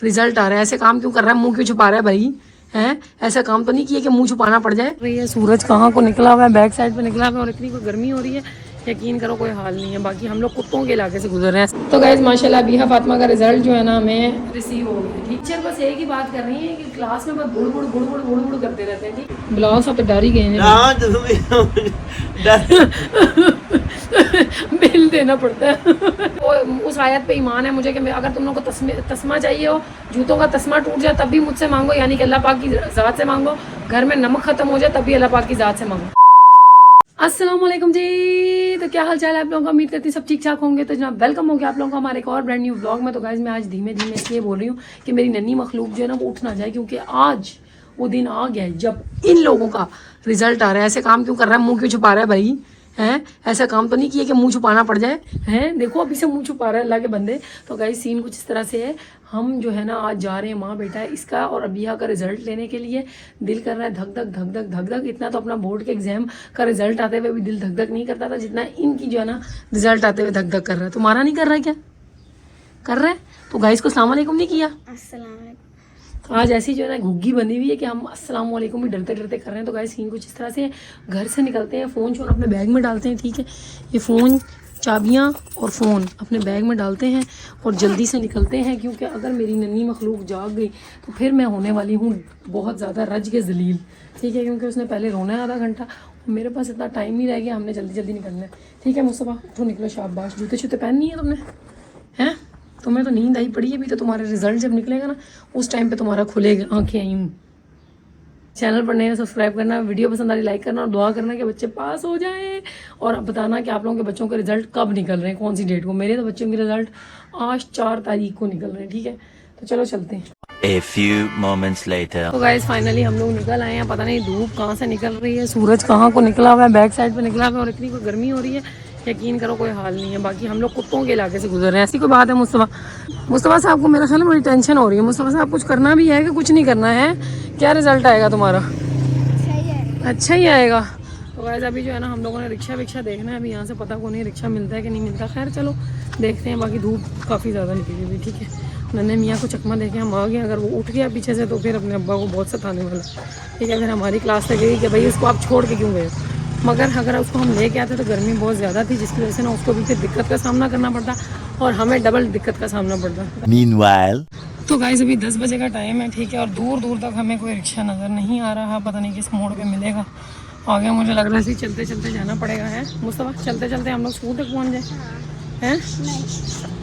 Result आ रहा है। ऐसे काम क्यों कर रहा है, मुंह क्यों छुपा रहा है भाई? हैं, ऐसा काम तो नहीं किया कि मुंह छुपाना पड़ जाए। ये सूरज कहाँ को निकला हुआ है, बैक साइड पे निकला हुआ है और इतनी कोई गर्मी हो रही है, यकीन करो कोई हाल नहीं है। बाकी हम लोग कुत्तों के इलाके से गुजर रहे हैं। तो गाइस माशाल्लाह बिहा फातिमा का रिजल्ट जो है ना हमें रिसीव हो गया। टीचर बस एक ही बात कर रही है कि क्लास में बस बुड़ बुड़ बुड़ बुड़ बुड़ बुड़ करते रहते हैं। ठीक, ब्लाउज सब डर ही गए हैं, बिल देना पड़ता है। उस आयत पे ईमान है मुझे कि अगर तुम लोग को तस्मा चाहिए हो, जूतों का तस्मा टूट जाए तब भी मुझसे मांगो, यानी कि अल्लाह पाक की ज़ात से मांगो। घर में नमक खत्म हो जाए तब भी अल्लाह पाक की ज़ात से मांगो। अस्सलाम वालेकुम जी, तो क्या हाल चाल है आप लोगों का? उम्मीद करती सब ठीक ठाक होंगे। तो जनाब वेलकम हो गया आप लोगों का हमारे एक और ब्रांड न्यू ब्लॉग में। तो गाइज मैं आज धीमे धीमे इसलिए बोल रही हूँ कि मेरी नन्ही मखलूक जो है ना वो उठ ना जाए, क्योंकि आज वो दिन आ गया है जब इन लोगों का रिजल्ट आ रहा है। ऐसे काम क्यों कर रहा है, मुंह क्यों छुपा रहा है भाई? हैं, ऐसा काम तो नहीं किया कि मुंह छुपाना पड़ जाए। हैं, देखो अभी से मुंह छुपा रहा है अल्लाह के बंदे। तो गाइस सीन कुछ इस तरह से है, हम जो है ना आज जा रहे हैं, माँ बेटा है इसका और अबिया का रिजल्ट लेने के लिए। दिल कर रहा है धक धक धक धक धक धक। इतना तो अपना बोर्ड के एग्जाम का रिजल्ट आते हुए भी दिल धक धक नहीं करता था जितना इनकी जो है ना रिजल्ट आते हुए धक धक कर रहा है। तुम्हारा नहीं कर रहा है क्या? कर रहा है? तो गाइस को अस्सलाम वालेकुम नहीं किया। आज ऐसी जो है ना घुग्गी बनी हुई है कि हम अस्सलाम वालेकुम भी डरते डरते कर रहे हैं। तो गाइस सीन कुछ इस तरह से है, घर से निकलते हैं, फ़ोन शोन अपने बैग में डालते हैं। ठीक है, ये फ़ोन, चाबियाँ और फ़ोन अपने बैग में डालते हैं और जल्दी से निकलते हैं, क्योंकि अगर मेरी नन्ही मखलूक जाग गई तो फिर मैं होने वाली हूँ बहुत ज़्यादा रज के जलील। ठीक है, क्योंकि उसने पहले रोना है आधा घंटा, मेरे पास इतना टाइम नहीं रह गया, हमने जल्दी जल्दी निकलना है। ठीक है मुस्तफ़ा, उठो निकलो, शाबाश। जूते शूते पहननी है तुमने? हैं, तुम्हें तो नींद आई पड़ी है। अभी तो तुम्हारा रिजल्ट जब निकलेगा ना उस टाइम पे तुम्हारा खुलेगा आंखें यूं। चैनल पर नए सब्सक्राइब करना, वीडियो पसंद आ रही लाइक करना और दुआ करना कि बच्चे पास हो जाएं। और अब बताना कि आप लोगों के बच्चों के रिजल्ट कब निकल रहे हैं, कौन सी डेट को। मेरे तो बच्चों के रिजल्ट आज 4 तारीख को निकल रहे हैं। ठीक है, तो चलो चलते हैं। A few moments later. तो गाइस फाइनली हम लोग निकल आए हैं। पता नहीं धूप कहाँ से निकल रही है, सूरज कहाँ को निकला हुआ है, बैक साइड पे निकला हुआ है और इतनी कोई गर्मी हो रही है, यकीन करो कोई हाल नहीं है। बाकी हम लोग कुत्तों के इलाके से गुजर रहे हैं। ऐसी कोई बात है मुस्तफ़ा साहब को मेरा ख्याल में बड़ी टेंशन हो रही है। मुस्तफ़ा साहब कुछ करना भी है कि कुछ नहीं करना है? क्या रिजल्ट आएगा तुम्हारा? अच्छा ही आएगा। तो गाइस अभी जो है ना हम लोगों ने रिक्शा देखना है। अभी यहाँ से पता को नहीं रिक्शा मिलता है कि नहीं मिलता। खैर चलो देखते हैं। बाकी धूप काफ़ी ज़्यादा निकली हुई। ठीक है, नन्हे मियाँ को चकमा देके हम आ गए। अगर वो उठ गया पीछे से तो फिर अपने अब्बा को बहुत सताने वाला। ठीक है, फिर हमारी क्लास लगेगी कि भाई उसको आप छोड़ के क्यों गए। मगर अगर उसको हम लेके आते तो गर्मी बहुत ज़्यादा थी, जिसकी वजह से ना उसको भी फिर दिक्कत का सामना करना पड़ता और हमें डबल दिक्कत का सामना पड़ता। Meanwhile. तो गाइस अभी 10 बजे का टाइम है। ठीक है, और दूर दूर तक हमें कोई रिक्शा नज़र नहीं आ रहा। पता नहीं किस मोड़ पे मिलेगा। आगे मुझे लग रहा है चलते चलते जाना पड़ेगा। है मुस्तफ़ा, चलते चलते हम लोग स्कूल तक पहुँच जाए। हैं,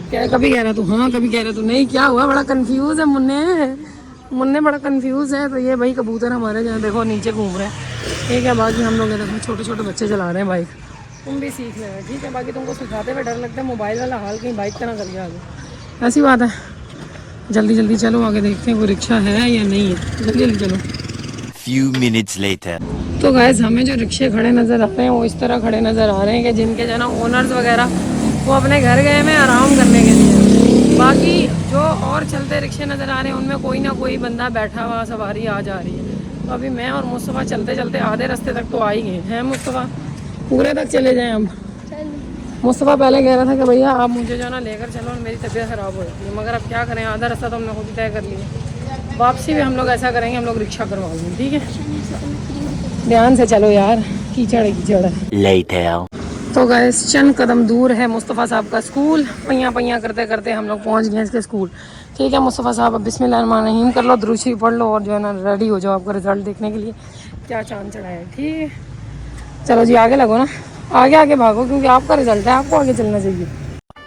क्या कभी कह रहा तू हाँ, कभी कह रहा तू नहीं? क्या हुआ, बड़ा कंफ्यूज है मुन्ने बड़ा कंफ्यूज है। तो ये भाई कबूतर हमारे जहाँ देखो नीचे घूम रहे हैं। ठीक है, बाकी हम लोग देखो छोटे छोटे बच्चे चला रहे हैं बाइक। तुम भी सीख लेना। ठीक है, बाकी तुमको सिखाते हुए डर लगता है, मोबाइल वाला हाल कहीं बाइक का ना कर दिया आगे। ऐसी बात है, जल्दी जल्दी चलो, आगे देखते हैं कोई रिक्शा है या नहीं है। जल्दी जल्दी चलो। Few minutes later. तो गाइस हमें जो रिक्शे खड़े नज़र आ रहे हैं वो इस तरह खड़े नज़र आ रहे हैं कि जिनके जो ना ओनर्स वगैरह वो अपने घर गए हैं आराम करने के लिए। बाकी जो और चलते रिक्शे नज़र आ रहे हैं उनमें कोई ना कोई बंदा बैठा हुआ सवारी आ जा रही है। तो अभी मैं और मुस्तफ़ा चलते चलते आधे रास्ते तक तो आ ही गए हैं। मुस्तफ़ा पूरे तक चले जाएं अब। मुस्तफ़ा पहले कह रहा था कि भैया आप मुझे जो ना लेकर चलो और मेरी तबीयत ख़राब हो जाती है, मगर अब क्या करें, आधा रास्ता तो हमने खुद ही तय कर लिया। वापसी भी हम लोग ऐसा करेंगे, हम लोग रिक्शा करवा लेंगे। ठीक है, ध्यान से चलो यार, कीचड़ है। Later. तो गैस चंद कदम दूर है मुस्तफ़ा साहब का स्कूल। पैया करते करते हम लोग पहुंच गए इसके स्कूल। ठीक है मुस्तफ़ा साहब, अब बिस्मिल्लाहिर्रहमानिर्रहीम कर लो, दुरूद शरीफ पढ़ लो और जो है ना रेडी हो जाओ आपका रिजल्ट देखने के लिए। क्या चांद चढ़ा है। ठीक है, चलो जी आगे लगो ना, आगे भागो, क्योंकि आपका रिजल्ट है, आपको आगे चलना चाहिए।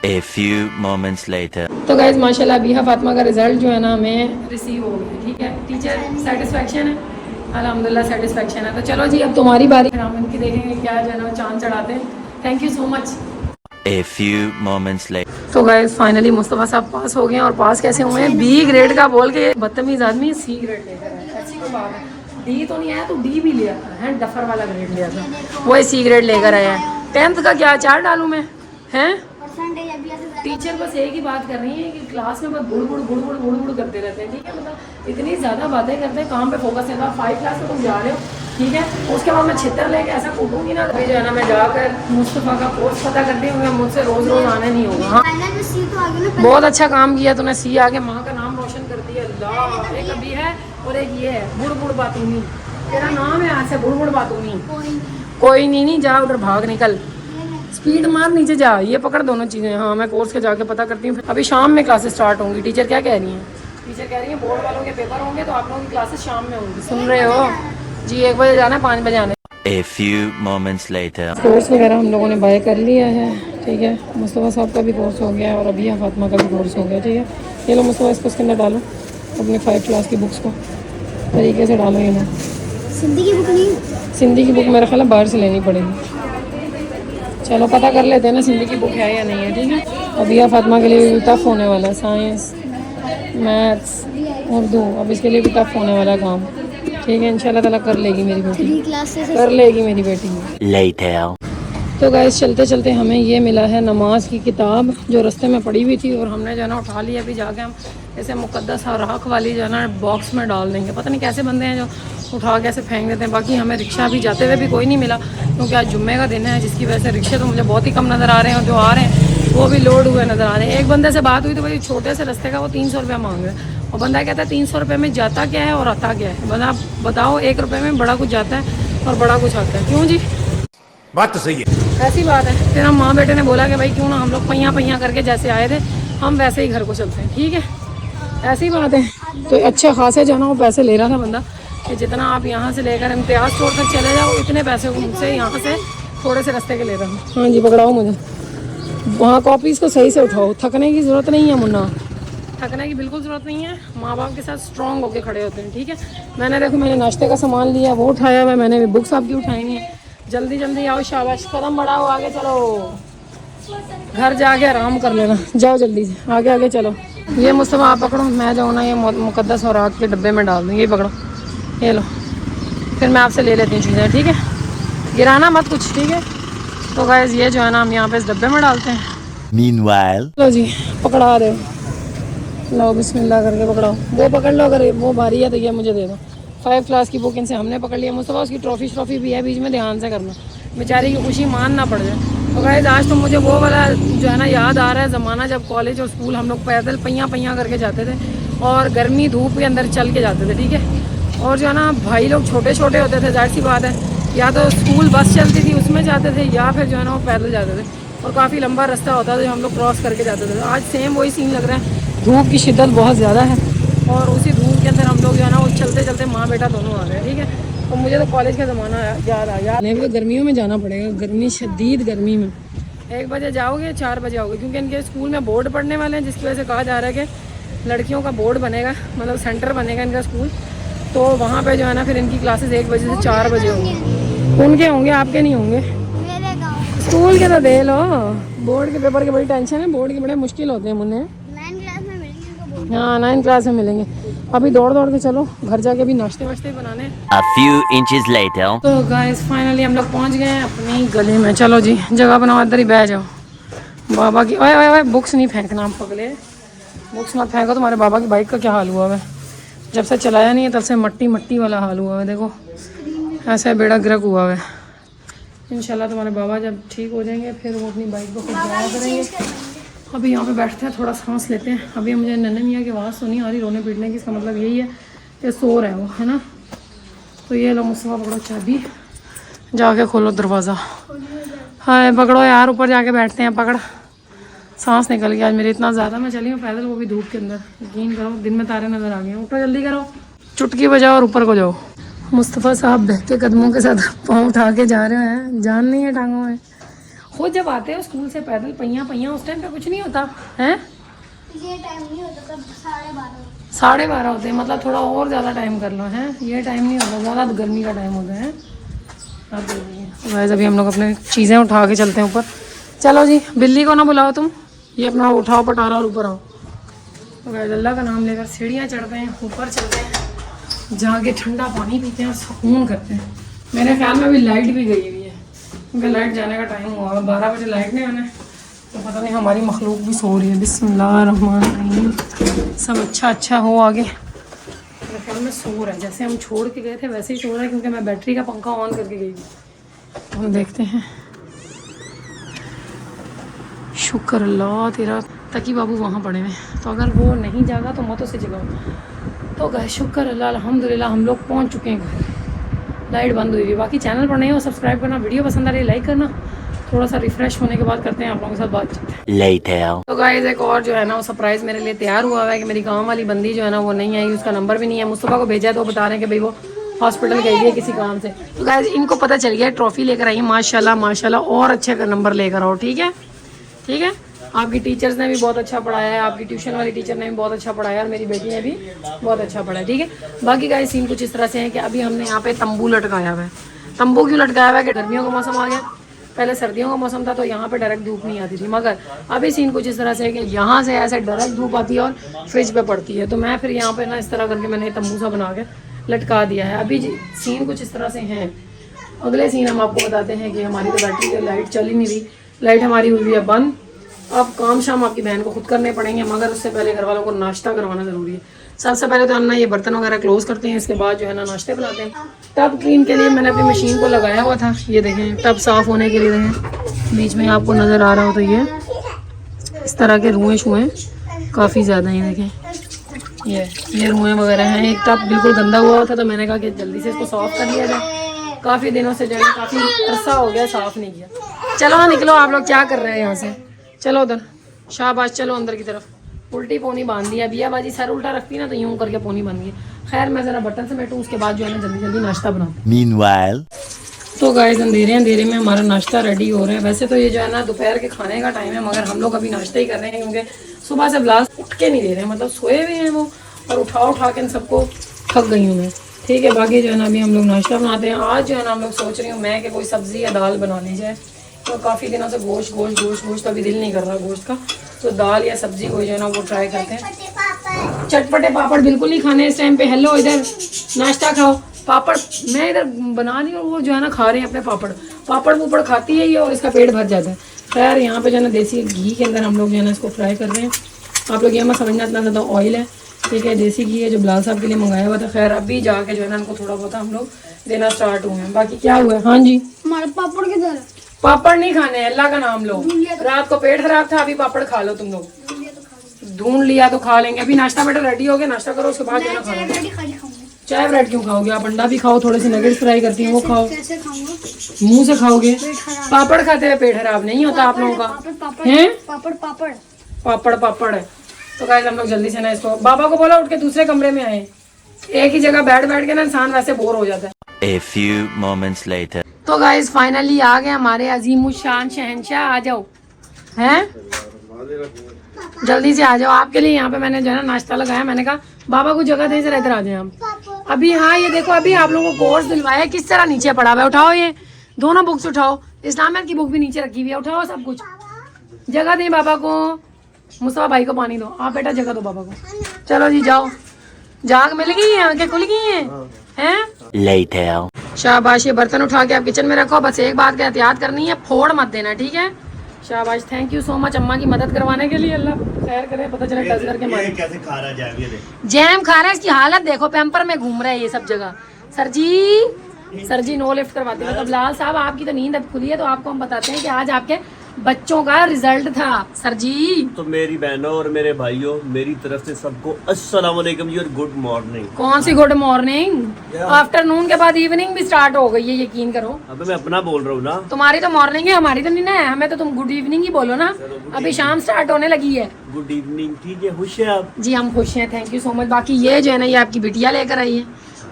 A few moments later. तो गाइस माशाल्लाह बिहा फातिमा का रिजल्ट जो है ना हमें रिसीव हो गया। ठीक है, टीचर सेटिस्फेक्शन है, अल्हम्दुलिल्लाह सेटिस्फेक्शन है। तो चलो जी अब तुम्हारी बारी, हम इनकी देखेंगे क्या जो है ना चांद चढ़ाते हैं। Thank you so much. A few moments later. तो गाइस फाइनली मुस्तफ़ा साहब पास हो गए हैं। और पास कैसे हुए हैं? बी ग्रेड का बोल के बदतमीज आदमी सी ग्रेड लेकर आया। ऐसी कोई बात है, डी तो नहीं आया तो डी भी लिया है, डफर वाला ग्रेड लिया था, वही सी ग्रेड लेकर आया है। 10th का क्या अचार डालूं मैं? हैं, टीचर बस एक ही बात कर रही है कि क्लास में बस बुड़ करते रहते हैं। ठीक है, मतलब इतनी ज़्यादा बातें करते हैं, काम पे फोकस नहीं था। 5 क्लास में तुम जा रहे हो, ठीक है, उसके बाद मैं छितर लेके ऐसा कूटूंगी ना, अभी जो है ना मैं जाकर मुस्तफ़ा का कोर्स पता करती हूँ, मुझसे रोज़ आने नहीं होगा। हाँ, बहुत अच्छा काम किया तूने, सी आगे माँ का नाम रोशन कर करती है अल्लाह। एक अभी है और एक ये है बुड़ बातूनी। तेरा नाम है आज से बुड़ बातूनी। कोई नहीं जा उधर भाग निकल, स्पीड मार नीचे जा, ये पकड़ दोनों चीज़ें। हाँ मैं कोर्स के जाके पता करती हूँ। अभी शाम में क्लासेस स्टार्ट होंगी। टीचर क्या कह रही हैं? टीचर कह रही है बोर्ड वालों के पेपर होंगे तो आप लोगों की क्लासेस शाम में होंगी। सुन रहे हो जी? 1 बजे जाना है, 5 बजे आने। A few moments later. Course वगैरह हम लोगों ने बाय कर लिया है, ठीक है। मुस्तफ़ा साहब का भी कोर्स हो गया है और अभी फातिमा का भी कोर्स हो गया, ठीक है। ये लो मुस्तफ़ा, इसको उसके अंदर डालो, अपने 5 क्लास की बुक्स को तरीके से डालो। ये लो, सिंधी की बुक नहीं, सिंधी की बुक मेरा ख्याल है बाहर से लेनी पड़ेगी। चलो पता कर लेते हैं ना सिंधी की बुक है या नहीं है, ठीक है। अभी फातिमा के लिए भी टफ होने वाला है, साइंस, मैथ्स, उर्दू। अब इसके लिए भी टफ होने वाला है काम, ठीक है। इंशाल्लाह ताला कर लेगी मेरी बेटी, 3 क्लासेस कर लेगी मेरी बेटी। Later. तो गाइस चलते चलते हमें ये मिला है नमाज की किताब, जो रास्ते में पड़ी हुई थी और हमने जो है ना उठा ली। अभी जाके हम ऐसे मुकद्दस और राख वाली जो है ना बॉक्स में डाल देंगे। पता नहीं कैसे बंदे हैं जो उठा के ऐसे फेंक देते हैं। बाकी हमें रिक्शा भी जाते हुए भी कोई नहीं मिला, क्योंकि आज जुम्मे का दिन है, जिसकी वजह से रिक्शे तो मुझे बहुत ही कम नज़र आ रहे हैं और जो आ रहे हैं वो भी लोड हुए नज़र आ रहे हैं। एक बंदे से बात हुई तो भाई छोटे से रास्ते का वो 300 रुपया मांग रहे हैं और बंदा कहता है 300 रुपये में जाता क्या है और आता क्या है। बंदा बताओ 1 रुपये में बड़ा कुछ जाता है और बड़ा कुछ आता है। क्यों जी? बात तो सही है। ऐसी बात है। फिर हम माँ बेटे ने बोला कि भाई क्यों ना हम लोग पैया करके जैसे आए थे हम वैसे ही घर को चलते हैं, ठीक है। ऐसी बात है। तो अच्छे खासे जो है ना वो पैसे ले रहा था बंदा कि जितना आप यहाँ से लेकर इम्तियाज़ स्टोर तक चले जाओ इतने पैसे को मुझसे यहाँ से थोड़े से रास्ते के ले रहा हूँ। हाँ जी पकड़ाओ मुझे, वहाँ कॉपीज़ को सही से उठाओ। थकने की ज़रूरत नहीं है मुन्ना, थकने की बिल्कुल ज़रूरत नहीं है। माँ बाप के साथ स्ट्रॉन्ग होकर खड़े होते हैं, ठीक है। मैंने नाश्ते का सामान लिया, वो उठाया हुआ है। मैंने भी बुक्स आपकी उठाई नहीं है। जल्दी जल्दी आओ, शाबाश, कदम बढ़ाओ, आगे चलो। घर जाके आराम कर लेना, जाओ जल्दी से आगे आगे चलो। ये मुस्तफ़ा आप पकड़ो, मैं जाऊँ ना ये मुकद्दस और रात के डब्बे में डाल दूँ। ये पकड़ो, ये लो, फिर मैं आपसे ले लेती हूँ चीज़ें, ठीक है। गिराना मत कुछ, ठीक है। तो गाइस ये जो है ना हम यहाँ पे इस डब्बे में डालते हैं। Meanwhile. लो जी पकड़ा दो, लो बिस्मिल्लाह करके पकड़ाओ। वो पकड़ लो, अगर वो भारी है तो ये मुझे दे दो। 5 क्लास की बुक इनसे हमने पकड़ लिया। मुस्तफ़ा उसकी ट्रॉफी भी है बीच में, ध्यान से करना, बेचारी की खुशी मान ना पड़ जाए। तो गाइस आज तो मुझे वो वाला जो है ना याद आ रहा है ज़माना, जब कॉलेज और स्कूल हम लोग पैदल पैया करके जाते थे और गर्मी धूप के अंदर चल के जाते थे, ठीक है। और जो है ना भाई लोग छोटे छोटे होते थे, जाहिर सी बात है, या तो स्कूल बस चलती थी उसमें जाते थे या फिर जो है ना वो पैदल जाते थे और काफ़ी लंबा रास्ता होता था जो हम लोग क्रॉस करके जाते थे। आज सेम वही सीन लग रहा है, धूप की शिद्दत बहुत ज़्यादा है और उसी धूप के अंदर हम लोग जो है ना वो चलते चलते माँ बेटा दोनों आ रहे हैं, ठीक है। तो मुझे तो कॉलेज का ज़माना याद आ गया। नहीं तो गर्मियों में जाना पड़ेगा, गर्मी शदीद गर्मी में। 1 बजे जाओगे, 4 बजे आओगे, क्योंकि इनके स्कूल में बोर्ड पढ़ने वाले हैं, जिसकी वजह से कहा जा रहा है कि लड़कियों का बोर्ड बनेगा, मतलब सेंटर बनेगा इनका स्कूल। तो वहाँ पे जो है ना फिर इनकी क्लासेस 1 बजे से 4 बजे होंगे। उनके होंगे, आपके नहीं होंगे। मेरे गाँव स्कूल के तो दे लो, बोर्ड के पेपर की बड़ी टेंशन है। बोर्ड के बड़े मुश्किल होते हैं मुन्ने। 9 क्लास में मिलेंगे इनको बोर्ड। हाँ 9 क्लास में मिलेंगे। अभी दौड़ के चलो घर जाके अभी नाश्ते वाश्ते बनाने। A few inches later. तो गाइस फाइनली हम लोग पहुंच गए हैं अपनी गली में। चलो जी जगह बनाओ, इधर ही बैठ जाओ। बाबा की ओए बुक्स नहीं फेंकना, आप पगले, बुक्स मत फेंको। तुम्हारे बाबा की बाइक का क्या हाल हुआ है? जब से चलाया नहीं है तब से मट्टी वाला हाल हुआ है, देखो ऐसा बेड़ा गर्क हुआ है। इंशाल्लाह तुम्हारे बाबा जब ठीक हो जाएंगे फिर वो अपनी बाइक को खुद जाया करेंगे। अभी यहाँ पे बैठते हैं, थोड़ा सांस लेते हैं। अभी मुझे नन्हे मियाँ की आवाज़ सुनी आ रही रोने पीटने की, इसका मतलब यही है कि सो रहे हैं वो, है ना। तो ये लो मुस्तफ़ा पकड़ो चाबी, जाके खोलो दरवाज़ा। हाँ पकड़ो यार, ऊपर जाके बैठते हैं। पकड़, सांस निकल गया आज मेरी इतना ज़्यादा। मैं चली हूँ पैदल, वो भी धूप के अंदर। यकीन करो दिन में तारे नज़र आ गए। ऊपर जल्दी करो, चुटकी बजाओ और ऊपर को जाओ। मुस्तफ़ा साहब बहके कदमों के साथ पाँव उठा के जा रहे हैं, जान नहीं है टांगों में। खुद जब आते हो स्कूल से पैदल पैया उस टाइम पे कुछ नहीं होता है। ये टाइम नहीं होता, तब 12:30। 12:30 होते हैं, मतलब थोड़ा और ज़्यादा टाइम कर लो है। ये टाइम नहीं होता, ज़्यादा गर्मी का टाइम होता है। आप देखिए वैसे अभी हम लोग अपने चीज़ें उठा के चलते हैं ऊपर। चलो जी बिल्ली को ना बुलाओ तुम, ये अपना उठाओ पटारा और ऊपर आओ। तो वैसे अल्लाह का नाम लेकर सीढ़ियाँ चढ़ते हैं, ऊपर चलते हैं, जाके ठंडा पानी पीते हैं और सुकून करते हैं। मेरे ख्याल में अभी लाइट भी गई हुई है, क्योंकि लाइट जाने का टाइम हुआ है। 12 बजे लाइट नहीं आना है, तो पता नहीं हमारी मखलूक भी सो रही है। बिस्मिल्लाहिर्रहमानिर्रहीम। सब अच्छा हो आगे। मेरे ख्याल में सो रहा है, जैसे हम छोड़ के गए थे वैसे ही सो रहा है, क्योंकि मैं बैटरी का पंखा ऑन करके गई थी। हम देखते हैं। शुक्र अल्लाह तेरा, तकी बाबू वहाँ पड़े हुए, तो अगर वो नहीं जागा तो मत उसे जगाओ। तो गाइस शुक्र अल्लाह अल्हम्दुलिल्लाह हम लोग पहुँच चुके हैं घर। लाइट बंद हुई है। बाकी चैनल पर नहीं हो सब्सक्राइब करना, वीडियो पसंद आ रही है लाइक करना। थोड़ा सा रिफ्रेश होने के बाद करते हैं आप लोगों के साथ बातचीत। Later. तो गाइस एक और जो है ना वो सरप्राइज़ मेरे लिए तैयार हुआ है कि मेरी गाँव वाली बंदी जो है ना वो नहीं आई, उसका नंबर भी नहीं है। मुस्तफ़ा को भेजा है तो वो बता रहे हैं कि भाई वो हॉस्पिटल गई है किसी काम से। तो गाइस इनको पता चल गया, ट्रॉफी लेकर आई है माशाल्लाह माशाल्लाह, और अच्छे का नंबर लेकर आओ, ठीक है ठीक है। आपकी टीचर्स ने भी बहुत अच्छा पढ़ाया है, आपकी ट्यूशन वाली टीचर ने भी बहुत अच्छा पढ़ाया और मेरी बेटी ने भी बहुत अच्छा पढ़ाया, ठीक है। बाकी गाइस सीन कुछ इस तरह से है कि अभी हमने यहाँ पे तंबू लटकाया हुआ है। तंबू क्यों लटकाया हुआ है कि गर्मियों का मौसम आ गया, पहले सर्दियों का मौसम था तो यहाँ पे डायरेक्ट धूप नहीं आती थी, मगर अभी सीन कुछ इस तरह से है कि यहाँ से ऐसे डायरेक्ट धूप आती है और फ्रिज पे पड़ती है। तो मैं फिर यहाँ पे ना इस तरह करके मैंने तंबू सा बना के लटका दिया है। अभी सीन कुछ इस तरह से हैं। अगले सीन हम आपको बताते हैं कि हमारी तो बैटरी की लाइट चल ही नहीं रही, लाइट हमारी हुई है बंद। अब काम शाम आपकी बहन को खुद करने पड़ेंगे, मगर उससे पहले घर वालों को नाश्ता करवाना ज़रूरी है। सबसे पहले तो हम ना ये बर्तन वगैरह क्लोज करते हैं, इसके बाद जो है ना नाश्ते बनाते हैं। टब क्लीन के लिए मैंने अपनी मशीन को लगाया हुआ था, ये देखें टब साफ़ होने के लिए देखें। बीच में आपको नज़र आ रहा हो तो ये इस तरह के रुएँ शुएँ काफ़ी ज़्यादा हैं, देखें ये रुएँ वगैरह हैं। एक टब बिल्कुल गंदा हुआ था तो मैंने कहा कि जल्दी से इसको साफ़ कर लिया जाए। काफ़ी दिनों से जो है काफ़ी अरसा हो गया साफ़ नहीं किया। चलो हाँ निकलो, आप लोग क्या कर रहे हैं यहाँ से, चलो उधर शाबाश, चलो अंदर की तरफ। उल्टी पोनी बांध दिया, बिया बाजी सर उल्टा रखती ना तो यूं करके पोनी बांध गई। खैर मैं ज़रा बर्तन से बैठूँ, उसके बाद जो है ना जल्दी जल्दी नाश्ता बनाऊँ। Meanwhile. तो गाइस अंधेरे में हमारा नाश्ता रेडी हो रहा है। वैसे तो ये जो है ना दोपहर के खाने का टाइम है, मगर हम लोग अभी नाश्ता ही कर रहे हैं क्योंकि सुबह से बिलास उठ के नहीं दे रहे हैं, मतलब सोए हुए हैं वो, और उठा के इन सबको थक गई हूँ मैं, ठीक है। बाकी जो है ना अभी हम लोग नाश्ता बनाते हैं। आज जो है ना हम लोग सोच रही हूँ मैं कि कोई सब्ज़ी या दाल बना ली जाए, तो काफ़ी दिनों से गोश्त अभी दिल नहीं कर रहा गोश्त का, तो दाल या सब्जी कोई जो है ना वो ट्राई करते हैं। चटपटे पापड़ बिल्कुल नहीं खाने इस टाइम पे। हेलो इधर नाश्ता खाओ, पापड़ मैं इधर बना रही हूँ, वो जो है ना खा रहे हैं अपने पापड़ खाती है ये और इसका पेट भर जाता है। खैर यहाँ पे जो है ना देसी घी के अंदर हम लोग जो है ना इसको फ्राई कर रहे हैं। आप लोग ये मत समझना इतना ज़्यादा ऑयल है, ठीक है। देसी घी है जो बिलाल साहब के लिए मंगाया हुआ था। खैर अभी जाके जो है ना इनको थोड़ा बहुत हम लोग देना स्टार्ट हुए हैं। बाकी क्या हुआ है, हाँ जी हमारे पापड़ किधर है? पापड़ नहीं खाने, अल्लाह का नाम लो। रात को पेट खराब था, अभी पापड़ खा लो तुम लोग। ढूंढ लिया तो खा लेंगे। अभी नाश्ता बेटा रेडी हो गया, नाश्ता करो उसके बाद जो है ना खाना। चाय ब्रेड क्यों खाओगे आप, अंडा भी खाओ, थोड़े से नगेट्स फ्राई करती हैं वो खाओ। कैसे खाऊंगा? मुंह से खाओगे, पापड़ खाते हुए पेट खराब नहीं होता आप लोगों का हैं। पापड़ है। तो गाइस हम लोग जल्दी से ना इसको, बाबा को बोला उठ के दूसरे कमरे में आए, एक ही जगह बैठ के ना इंसान वैसे बोर हो जाता है। A few moments later. तो गाइस फाइनली आ गए हमारे अजीम शान शहंशाह, आ जाओ हैं, जल्दी से आ जाओ। आपके लिए यहाँ पे मैंने जो है ना नाश्ता लगाया। मैंने कहा बाबा को जगह दे, जरा इधर आ जाए हम। अभी हाँ ये देखो, अभी आप लोगों को कोर्स दिलवाया किस तरह नीचे पड़ा हुआ है। उठाओ ये दोनों बुक्स उठाओ, इस्लामियत की बुक भी नीचे रखी हुई है, उठाओ सब कुछ। जगह दें बाबा को, मुस्तफा भाई को पानी दो, आप बेटा जगह दो बाबा को। चलो जी जाओ, जाग मिल गई है, आंखें खुल गई हैं। Later. शाबाश, ये बर्तन उठा के आप किचन में रखो। बस एक बात का एहतियात करनी है, फोड़ मत देना, ठीक है। शाबाश, थैंक यू सो मच अम्मा की मदद करवाने के लिए। अल्लाह खैर करे, पता चले टच करके मारे। कैसे खा रहा है जैम खा रहा है, इसकी हालत देखो, पैम्पर में घूम रहा है ये सब जगह। सर जी नो लिफ्ट करवाते हैं। मतलब लाल साहब आपकी तो नींद अब खुली है, तो आपको हम बताते हैं कि आज आपके बच्चों का रिजल्ट था सर जी। तो मेरी बहनों और मेरे भाइयों, मेरी तरफ से सबको अस्सलाम वालेकुम जी और गुड मॉर्निंग। कौन सी गुड मॉर्निंग, आफ्टरनून के बाद इवनिंग भी स्टार्ट हो गई है, यकीन करो। अबे मैं अपना बोल रहा हूँ ना, तुम्हारी तो मॉर्निंग है, हमारी तो नहीं ना है। हमें तो तुम गुड इवनिंग ही बोलो ना, अभी शाम स्टार्ट होने लगी है। गुड इवनिंग, ठीक है, खुश है आप? जी हम खुश हैं, थैंक यू सो मच। बाकी ये जो है ना ये आपकी बिटिया लेकर आई है,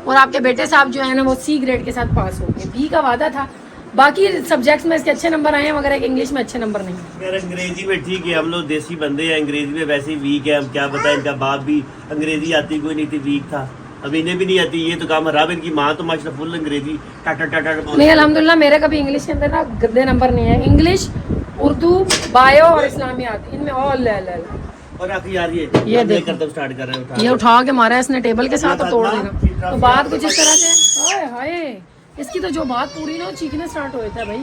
और आपके बेटे साहब जो है ना वो C ग्रेड के साथ पास हो गए। B का वादा था, बाकी सब्जेक्ट्स में इसके अच्छे नंबर आए हैं, मगर एक इंग्लिश में अच्छे नंबर नहीं। यार अंग्रेजी में ठीक है, हम लोग देसी बंदे हैं, अंग्रेजी में वैसे ही वीक है। हम क्या बताएं, इनका बाप भी अंग्रेजी आती कोई नहीं थी, वीक था। अब इन्हें भी नहीं आती, ये तो काम खराब। इनकी माँ तो माशाल्लाह फुल अंग्रेजी टाटा नहीं अल्हम्दुलिल्लाह, मेरे कभी इंग्लिश के अंदर ना गंदे नंबर नहीं है। इंग्लिश, उर्दू, बायो और इस्लामियात, इनमें ऑल ले। और आखिर यार ये करते स्टार्ट कर रहे हैं, ये उठा के मारा है इसने टेबल के साथ और तोड़ देगा। तो बात कुछ इस तरह से, हाय हाय, इसकी तो जो बात पूरी ना हो चीखने स्टार्ट हो जाता है भाई।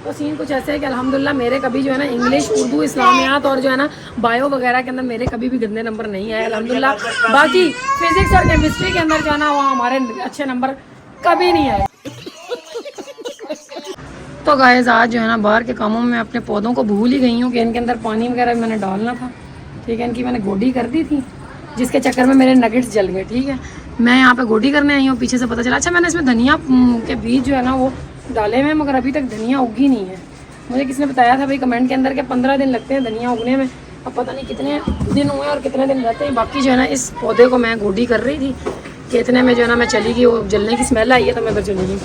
तो सीन कुछ ऐसे है कि अल्हम्दुलिल्लाह मेरे कभी जो है ना इंग्लिश, उर्दू, इस्लामियात और जो है ना बायो वगैरह के अंदर मेरे कभी भी गंदे नंबर नहीं आए अल्हम्दुलिल्लाह। बाकी फिजिक्स और केमिस्ट्री के अंदर जो है ना वहाँ हमारे अच्छे नंबर कभी नहीं आए। तो गाइस आज जो है ना बाहर के कामों में अपने पौधों को भूल ही गई हूँ कि इनके अंदर पानी वगैरह मैंने डालना था। ठीक है, इनकी मैंने गोडी कर दी थी, जिसके चक्कर में मेरे नगेट्स जल गए। ठीक है, मैं यहाँ पे गोडी करने आई हूँ, पीछे से पता चला। अच्छा, मैंने इसमें धनिया के बीज जो है ना वो डाले हुए, मगर अभी तक धनिया उगी नहीं है। मुझे किसी ने बताया था भाई कमेंट के अंदर के 15 दिन लगते हैं धनिया उगने में। अब पता नहीं कितने दिन हुए और कितने दिन रहते हैं। बाकी जो है ना इस पौधे को मैं गोडी कर रही थी कि इतने में जो है ना मैं चली गई, वो जलने की स्मेल आई है तो मैं इधर चली गई।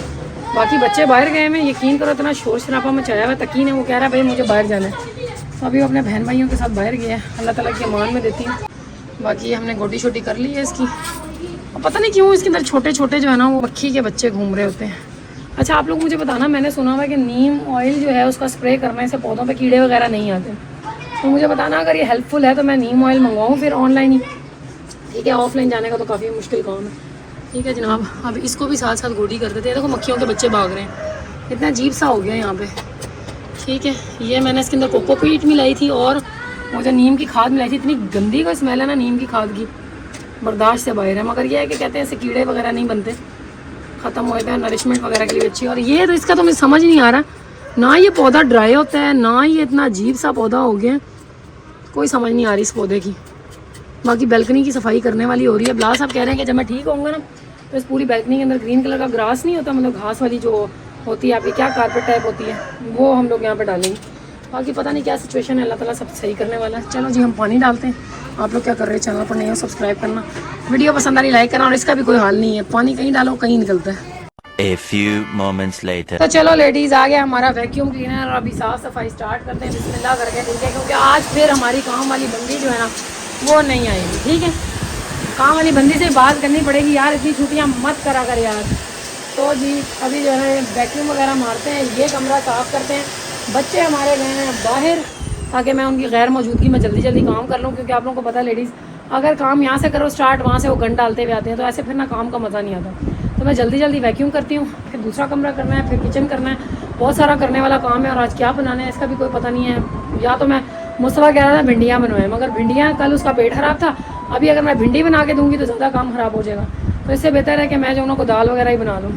बाकी बच्चे बाहर गए हैं, यकीन करो इतना शोर शराबा मचाया हुआ। तकीन है वो कह रहा है भाई मुझे बाहर जाना है, तो अभी वो अपने बहन भाइयों के साथ बाहर गया है। अल्लाह ताला की अमान में देती हूँ। बाकी हमने गोडी छोटी कर ली है इसकी। और पता नहीं क्यों इसके अंदर छोटे छोटे जो है ना वो मक्खी के बच्चे घूम रहे होते हैं। अच्छा, आप लोग मुझे बताना, मैंने सुना हुआ कि नीम ऑयल जो है उसका स्प्रे करने से पौधों पे कीड़े वगैरह नहीं आते। तो मुझे बताना अगर ये हेल्पफुल है तो मैं नीम ऑयल मंगवाऊँ फिर ऑनलाइन ही। ठीक है, ऑफलाइन जाने का तो काफ़ी मुश्किल काम है। ठीक है जनाब, अब इसको भी साथ साथ गोडी कर देते हैं। देखो मक्खियों के बच्चे भाग रहे हैं, इतना अजीब सा हो गया यहाँ पे। ठीक है, ये मैंने इसके अंदर कोकोपीट मिलाई थी और वो जो नीम की खाद मिलाई थी। इतनी गंदी कोई स्मेल है ना नीम की खाद की, बर्दाश्त से बाहर है। मगर ये है कि कहते हैं इससे कीड़े वगैरह नहीं बनते, ख़त्म हो जाते हैं, नरिशमेंट वगैरह के लिए अच्छी। और ये तो इसका तो मुझे समझ नहीं आ रहा, ना ये पौधा ड्राई होता है ना ये इतना अजीब सा पौधा हो गया, कोई समझ नहीं आ रही इस पौधे की। बाकी बैल्कनी की सफाई करने वाली हो रही है। बिलाल साहब कह रहे हैं कि जब मैं ठीक होऊंगा ना तो इस पूरी बैल्कनी के अंदर ग्रीन कलर का ग्रास नहीं होता, मतलब घास वाली जो होती है आपकी क्या कारपेट टाइप होती है, वो हम लोग यहाँ पे डालेंगे। बाकी पता नहीं क्या सिचुएशन है, अल्लाह ताला सब सही करने वाला है। चलो जी हम पानी डालते हैं। आप लोग क्या कर रहे हैं, चैनल पर नहीं हो सब्सक्राइब करना, वीडियो पसंद आ रही लाइक करना। और इसका भी कोई हाल नहीं है, पानी कहीं डालो कहीं निकलता है। A few moments later. तो चलो लेडीज़, आ गया हमारा वैक्यूम क्लीनर और अभी साफ़ सफाई स्टार्ट करते हैं बिस्मिल्लाह करके। ठीक है, क्योंकि आज फिर हमारी काम वाली बंदी जो है ना वो नहीं आएगी। ठीक है, काम वाली बंदी से बात करनी पड़ेगी यार, इतनी छुट्टियाँ मत करा कर यार। तो जी अभी जो है वैक्यूम वगैरह मारते हैं, ये कमरा साफ़ करते हैं। बच्चे हमारे गए हैं बाहर ताकि मैं उनकी गैर मौजूदगी में जल्दी जल्दी काम कर लूँ, क्योंकि आप लोगों को पता है लेडीज़ अगर काम यहाँ से करो स्टार्ट, वहाँ से वो गन डालते हुए आते हैं, तो ऐसे फिर ना काम का मज़ा नहीं आता। तो मैं जल्दी जल्दी वैक्यूम करती हूँ, फिर दूसरा कमरा करना है, फिर किचन करना है, बहुत सारा करने वाला काम है। और आज क्या बनाना है इसका भी कोई पता नहीं है। या तो मैं मुस्तफ़ा कह रहा था भिंडियाँ बनवाएं, मगर भिंडियाँ कल उसका पेट ख़राब था, अभी अगर मैं भिंडी बना के दूँगी तो ज़्यादा काम ख़राब हो जाएगा। तो इससे बेहतर है कि मैं जो उनको दाल वगैरह ही बना लूँ।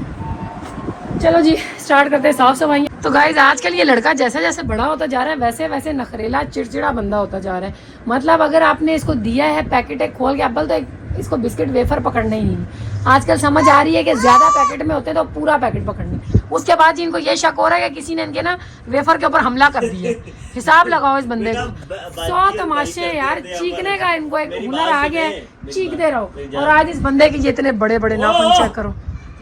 चलो जी स्टार्ट करते हैं साफ़ सफाई। तो गाइज आजकल ये लड़का जैसे जैसे बड़ा होता जा रहा है वैसे वैसे नखरेला चिड़चिड़ा बंदा होता जा रहा है। मतलब अगर आपने इसको दिया है पैकेट एक खोल के एप्पल, तो इसको बिस्किट वेफर पकड़ना ही नहीं। आजकल समझ आ रही है कि ज़्यादा पैकेट में होते तो पूरा पैकेट पकड़ने। उसके बाद जी इनको ये शक हो रहा है कि किसी ने इनके ना वेफर के ऊपर हमला कर दिया। हिसाब लगाओ इस बंदे को। 100 तमाशे यार, चीखने का इनको एक हुनर आ गया है, चीखते रहो। और आज इस बंदे के ये इतने बड़े बड़े नाखून चेक करो,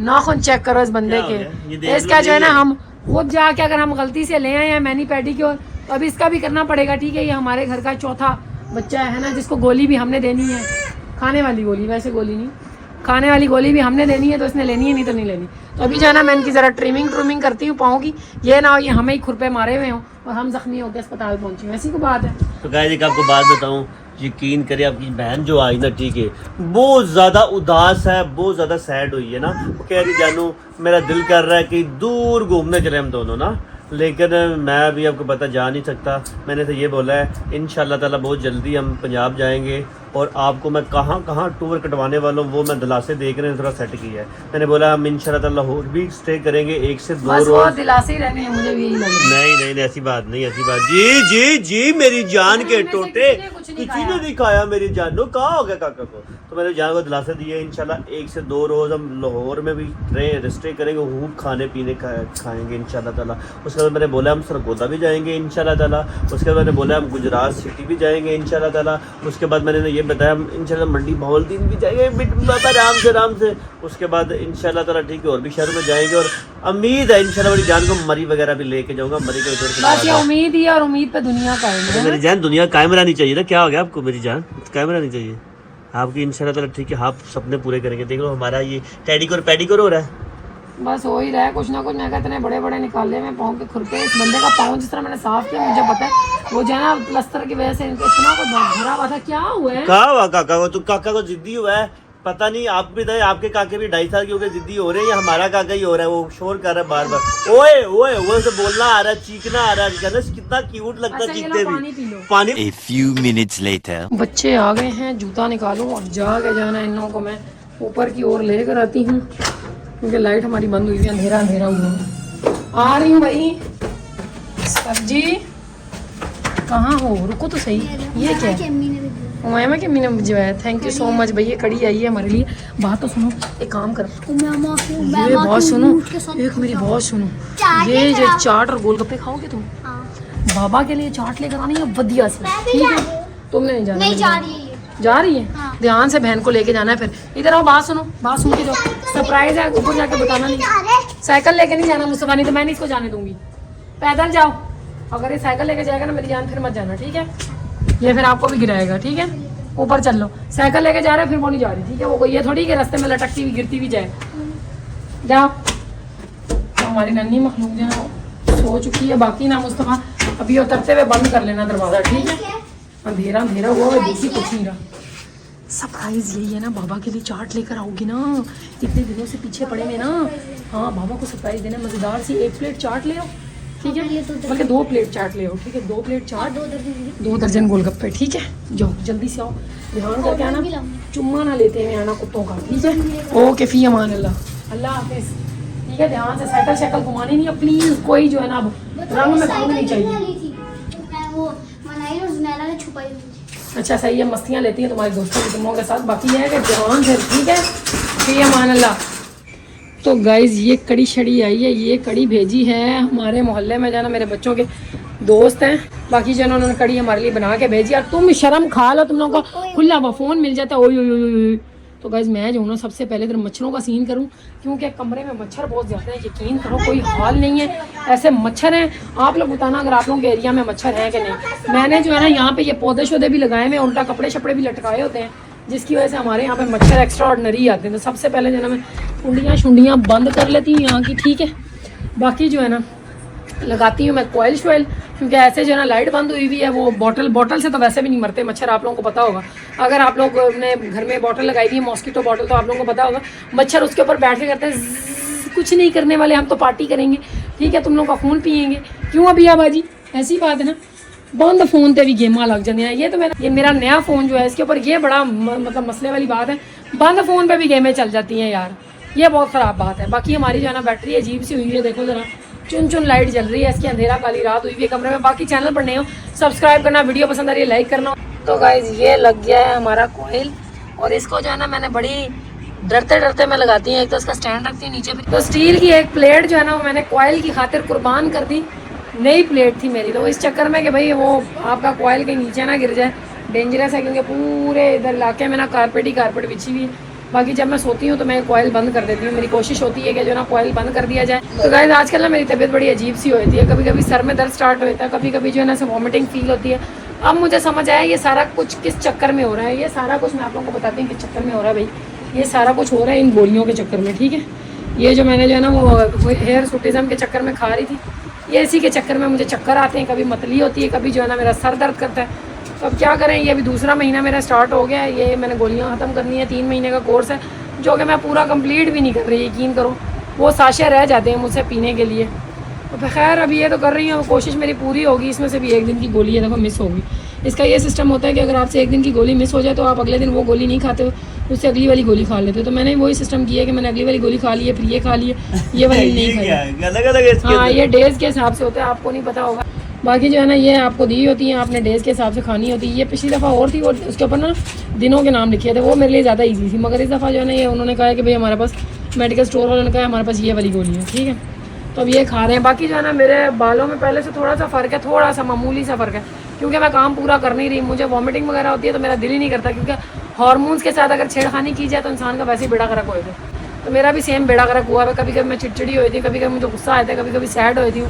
नाखून चेक करो इस बंदे के। इसका जो है ना हम खुद जाके अगर हम गलती से ले आए हैं मैनी पेडिक्योर, तो अभी इसका भी करना पड़ेगा। ठीक है, ये हमारे घर का चौथा बच्चा है ना, जिसको गोली भी हमने देनी है, खाने वाली गोली, वैसे गोली नहीं, खाने वाली गोली भी हमने देनी है, तो इसने लेनी है, नहीं तो नहीं लेनी। तो अभी जो है ना मैं इनकी ज़रा ट्रिमिंग करती हूँ पाँव की, ये ना हो ये हमें ही खुरपे मारे हुए हों और हम जख्मी होकर अस्पताल पहुँचे, ऐसी को बात है। तो गाइस एक आपको बात बताऊं, यकीन करें आपकी बहन जो आई ना, ठीक है, बहुत ज़्यादा उदास है, बहुत ज़्यादा सैड हुई है ना। वो कह रही जानू मेरा दिल कर रहा है कि दूर घूमने चले हम दोनों ना, लेकिन मैं अभी आपको पता जा नहीं सकता। मैंने तो ये बोला है इंशाल्लाह ताला बहुत जल्दी हम पंजाब जाएंगे और आपको मैं कहाँ कहाँ टूर कटवाने वाला हूँ वो मैं दिलासे देख रहे हैं, थोड़ा सेट किया है। मैंने बोला हम इंशाल्लाह ताला और भी स्टे करेंगे 1 से 2 रोज। दिलासे ही रहने हैं, मुझे भी यही लग रहा है। नहीं ऐसी बात नहीं, ऐसी बात। जी जी जी मेरी जान के टोटे, किसी ने नहीं खाया मेरी जानो, कहाँ हो गया काका को। तो मैंने जान को दिलासे दिए इंशाल्लाह 1 से 2 रोज हम लाहौर में भी स्टे करेंगे, खूब खाने पीने खाएंगे इंशाल्लाह ताला। उसके बाद मैंने बोला हम सरगोदा भी जाएंगे इंशाल्लाह ताला। उसके बाद मैंने बोला हम गुजरात सिटी भी जाएंगे इंशाल्लाह ताला। उसके बाद मैंने ये बताया हम इंशाल्लाह मंडी भावलदीन भी जाएंगे आराम से। उसके बाद इंशाल्लाह ताला ठीक है और भी शहर में जाएंगे और उम्मीद है इंशाल्लाह मेरी जान को मरी वगैरह भी लेके जाऊंगा। मरी के बस ये उम्मीद ही है और उम्मीद पे दुनिया कायम है। मेरी जान दुनिया कायम रहनी चाहिए ना, क्या हो गया आपको मेरी जान, कायम रहनी चाहिए आपकी इंशाल्लाह ताला। ठीक है आप सपने पूरे करेंगे। देख लो हमारा ये पेडिक्योर हो रहा है, बस हो ही रहा है कुछ ना कुछ। मैं इतने बड़े बड़े निकाले में पाँव के खुरपे। इस बंदे का पाँव जिस तरह मैंने साफ किया मुझे पता है वो जो है ना प्लस्तर की वजह से इनको इतना कुछ भरा हुआ था। क्या हुआ है, कहा हुआ काका को? तू काका को जिद्दी हुआ है, पता नहीं। आप भी तो आपके काके भी 2.5 साल के हो गए, जिद्दी हो रहे हैं, या हमारा काका ही हो रहा है वो शोर कर रहा है बार बार, ओए ओए ओए से बोलना आ रहा है, चीखना आ रहा है। कहना कितना क्यूट लगता है चीखते भी। पानी। A few minutes later. बच्चे आ गए हैं, जूता निकालूं और जाके जाना इन लोगों को मैं ऊपर की ओर लेकर आती हूँ, क्योंकि लाइट हमारी बंद हुई है, अंधेरा हुआ। आ रही हूँ भाई। सब्जी कहाँ हो, रुको तो सही। ये क्या है? अम्मी ने भी दिया। उमामा की अम्मी ने भिजवाया। थैंक यू सो मच भैया, कड़ी आई है हमारे लिए। बात तो सुनो, एक काम करो, ये बहुत सुनो, एक मेरी बहुत सुनो, चाट ये लेकर जो आओ। चाट और गोलगप्पे खाओगे तुम, हाँ। बाबा के लिए चाट लेकर आनी है वधिया से, मैं भी ठीक जा है? रही हूँ। तुमने नहीं जाना? नहीं मेरे जा साथ। रही है ये। जा रही है? हाँ। ध्यान से बहन को लेके जाना है। फिर इधर आओ, बात सुनो, बात सुन के जाओ। सरप्राइज है, ऊपर जाके बताना नहीं। अरे साइकिल लेके नहीं जाना मुस्तफा, नहीं तो मैं नहीं इसको जाने दूंगी। पैदल जाओ, अगर ये साइकिल लेके जाएगा ना मेरी जान, फिर मत जाना, ठीक है? ये फिर आपको भी गिराएगा, ठीक है? ऊपर चल लो, साइकिल लेके जा रहे हैं, फिर वो नहीं जा रही, ठीक है? वो कोई ये थोड़ी कि रास्ते में लटकती हुई गिरती भी जाए। जाओ। तो हमारी नन्ही मखलूक जो है वो सो चुकी है। बाकी ना मुस्तफा अभी उतरते हुए बंद कर लेना दरवाजा, ठीक है? अंधेरा अंधेरा हुआ है, देखी कुछ नहीं रहा। सरप्राइज यही है ना, बाबा के लिए चाट लेकर आओगी ना, इतने दिनों से पीछे पड़े हुए ना। हाँ, बाबा को सरप्राइज देना, मजेदार सी 1 प्लेट चाट ले आओ, ठीक है? बल्कि 2 प्लेट चाट ले आओ, ठीक है? 2 प्लेट चाट, 2 दर्जन गोलगप्पे, ठीक है? जाओ जल्दी से आओ, ध्यान करके आना, चुम्मा ना लेते हैं आना कुत्तों का, ठीक है? ओके, फी अमान अल्लाह, अल्लाह हाफिज, ठीक है? ध्यान से साइकिल शाइकिल घुमानी नहीं है प्लीज, कोई जो है ना अब रंग में भाग नहीं चाहिए। मैं वो मनाई और जुनैरा ने छुपाई हुई थी। अच्छा सही है, मस्तियाँ लेती हैं तुम्हारे दोस्तों की तुम लोगों के साथ। बाकी ये है कि ध्यान से, ठीक है? फी अमान अल्लाह। तो गाइज ये कड़ी शड़ी आई है, ये कड़ी भेजी है हमारे मोहल्ले में, जाना मेरे बच्चों के दोस्त हैं, बाकी जो है ना उन्होंने कड़ी हमारे लिए बना के भेजी। और तुम शर्म खा लो, तुम लोगों को खुला हुआ फ़ोन मिल जाता है, ओई ओई ओई ओई। तो गाइज मैं जो हूँ ना सबसे पहले इधर मच्छरों का सीन करूँ, क्योंकि कमरे में मच्छर बहुत ज़्यादा है, यकीन करो कोई हाल नहीं है, ऐसे मच्छर हैं। आप लोग बताना अगर आप लोगों के एरिया में मच्छर हैं कि नहीं। मैंने जो है ना यहाँ पे ये पौधे शौधे भी लगाए हुए, उल्टा कपड़े शपड़े भी लटकाए होते हैं, जिसकी वजह से हमारे यहाँ पे मच्छर एक्स्ट्रा ऑर्डनरी आते हैं। तो सबसे पहले जो है ना मैं कुंडियाँ शुंडियाँ बंद कर लेती हूँ यहाँ की, ठीक है? बाकी जो है ना लगाती हूँ मैं कोयल शोयल, क्योंकि ऐसे जो है ना लाइट बंद हुई हुई है, वो बॉटल से तो वैसे भी नहीं मरते मच्छर, आप लोगों को पता होगा। अगर आप लोग ने घर में बॉटल लगाई हुई है, मॉस्किटो बॉटल, तो आप लोगों को पता होगा मच्छर उसके ऊपर बैठ के करते हैं ज़्ज़, कुछ नहीं करने वाले, हम तो पार्टी करेंगे, ठीक है? तुम लोग का खून पियेंगे, क्यों अभी बाजी? ऐसी बात है ना, बंद फोन पे भी गेमा लग जाती हैं। ये तो ये मेरा नया फ़ोन जो है, इसके ऊपर ये बड़ा मतलब मसले वाली बात है, बंद फ़ोन पे भी गेमें चल जाती हैं यार, ये बहुत ख़राब बात है। बाकी हमारी जो है ना बैटरी अजीब सी हुई है, देखो ज़रा चुन चुन लाइट जल रही है, इसकी अंधेरा काली रात हुई है कमरे में। बाकी चैनल पर नए हो सब्सक्राइब करना, वीडियो पसंद आ रही है लाइक करना। तो गाइज ये लग गया है हमारा कोयल, और इसको जो है ना मैंने बड़ी डरते डरते मैं लगाती हूँ। एक तो इसका स्टैंड रखती हूँ नीचे भी, तो स्टील की एक प्लेट जो है ना वो मैंने कोयल की खातिर कुर्बान कर दी, नई प्लेट थी मेरी, तो इस चक्कर में कि भाई वो आपका कोयल के नीचे ना गिर जाए, डेंजरस है, क्योंकि पूरे इधर इलाके में ना कारपेट ही कारपेट बिछी हुई है। बाकी जब मैं सोती हूँ तो मैं कोयल बंद कर देती हूँ, मेरी कोशिश होती है कि जो ना कोयल बंद कर दिया जाए। तो गाइस आजकल ना मेरी तबीयत बड़ी अजीब सी होती है, कभी कभी सर में दर्द स्टार्ट होता है, कभी कभी जो है ना वॉमिटिंग फील होती है। अब मुझे समझ आया ये सारा कुछ किस चक्कर में हो रहा है, ये सारा कुछ मैं आप लोगों को बताती हूँ किस चक्कर में हो रहा है भाई। ये सारा कुछ हो रहा है इन गोलियों के चक्कर में, ठीक है? ये जो मैंने जो है ना वो हेयर सूटिज़म के चक्कर में खा रही थी, ये इसी के चक्कर में मुझे चक्कर आते हैं, कभी मतली होती है, कभी जो है ना मेरा सर दर्द करता है। तो अब क्या करें, ये अभी दूसरा महीना मेरा स्टार्ट हो गया है, ये मैंने गोलियाँ ख़त्म करनी है, 3 महीने का कोर्स है, जो कि मैं पूरा कंप्लीट भी नहीं कर रही, यकीन करो। वो साशे रह जाते हैं मुझसे पीने के लिए। तो खैर अभी ये तो कर रही हूँ, कोशिश मेरी पूरी होगी, इसमें से भी 1 दिन की गोली है देखो मिस होगी। इसका ये सिस्टम होता है कि अगर आपसे 1 दिन की गोली मिस हो जाए तो आप अगले दिन वो गोली नहीं खाते हो, उससे अगली वाली गोली खा लेते हो। तो मैंने वही सिस्टम किया है कि मैंने अगली वाली गोली खा ली है, फिर ये खा ली है, ये वाली नहीं खाई। अलग-अलग हाँ, ये डेज के हिसाब से होता है, आपको नहीं पता होगा। बाकी जो है ना ये आपको दी होती है, आपने डेज के हिसाब से खानी होती है। ये पिछली दफ़ा और थी, और उसके ऊपर ना दिनों के नाम लिखे थे, वो मेरे लिए ज़्यादा ईजी थी। मगर इस दफ़ा जो है ना ये उन्होंने कहा है कि भाई हमारे पास मेडिकल स्टोर वालों ने कहा है हमारे पास ये वाली गोली है, ठीक है? तो अब ये खा रहे हैं। बाकी जो है ना मेरे बालों में पहले से थोड़ा सा फ़र्क है, थोड़ा सा मामूली सा फ़र्क है, क्योंकि मैं काम पूरा कर नहीं रही, मुझे वॉमिटिंग वगैरह होती है तो मेरा दिल ही नहीं करता, क्योंकि हार्मोन्स के साथ अगर छेड़खानी की जाए तो इंसान का वैसे ही बेड़ा गर्क होएगा। तो मेरा भी सेम बेड़ा गर्क हुआ है। कभी कभी मैं चिड़चिड़ी हुई थी, कभी कभी मुझे गुस्सा आता है, कभी कभी सैड हुई थी।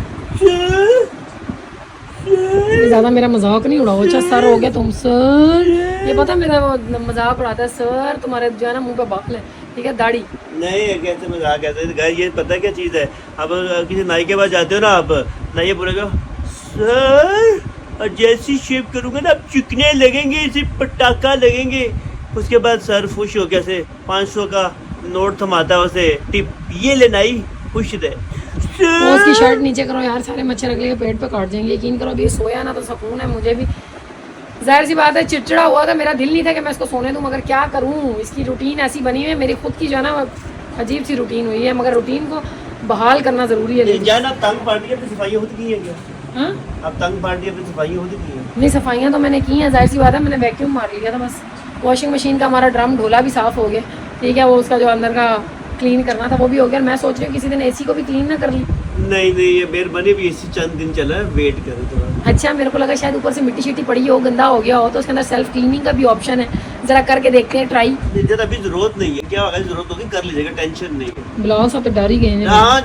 ज़्यादा मेरा मजाक नहीं उड़ाओ, अच्छा सर हो गया तुम सर, ये पता मेरा वो मजाक उड़ाता है सर, तुम्हारे जो है ना मुँह पे बाल है, ठीक है, दाढ़ी नहीं है, कैसे मजाक कहते हैं गाइस, ये पता है क्या चीज़ है? अब किसी नाई के पास जाते हो ना आप, नाई बोलेगा सर, और जैसी शेप करूँगा ना अब चिकने लगेंगे, इसे पटाखा लगेंगे। उसके बाद सर खुश हो कैसे 500 का नोट थमाता है उसे, टिप ये ले नाई, खुश दे। वो उसकी शर्ट नीचे करो यार, सारे मच्छर अगले के पेट पे काट जाएंगे। यकीन करो अभी सोया ना तो सुकून है मुझे भी। जाहिर सी बात है चिड़चिड़ा हुआ था, मेरा दिल नहीं था कि मैं इसको सोने दूं, मगर क्या करूं, इसकी रूटीन ऐसी बनी हुई है, मेरी खुद की जो है ना अजीब सी रूटीन हुई है, मगर रूटीन को बहाल करना ज़रूरी है। जाना तंग पार्टी है, सफाई खुद की है क्या? हाँ अब तंग पार्टी अपनी सफाई होती की है। नहीं सफाइयाँ तो मैंने की हैं, जाहिर सी बात है, मैंने वैक्यूम मार लिया था बस। वॉशिंग मशीन का हमारा ड्रम ढोला भी साफ़ हो गया, ठीक है, वो उसका जो अंदर का क्लीन करना था वो भी हो गया। मैं सोच रही हूँ किसी दिन एसी को भी क्लीन ना कर ली। नहीं नहीं, ये मेहरबानी भी इसी चंद दिन चला है, वेट करो थोड़ा। अच्छा मेरे को लगा शायद ऊपर से मिट्टी शिट्टी पड़ी हो, गंदा हो गया हो, तो उसके अंदर सेल्फ क्लीनिंग का भी ऑप्शन है, ज़रा करके देखते हैं ट्राई। जरा अभी जरूरत नहीं है, क्या होगा जरूरत होगी कर लीजिएगा, टेंशन नहीं है। ब्लाउज सब तो डर ही गए हैं। हाँ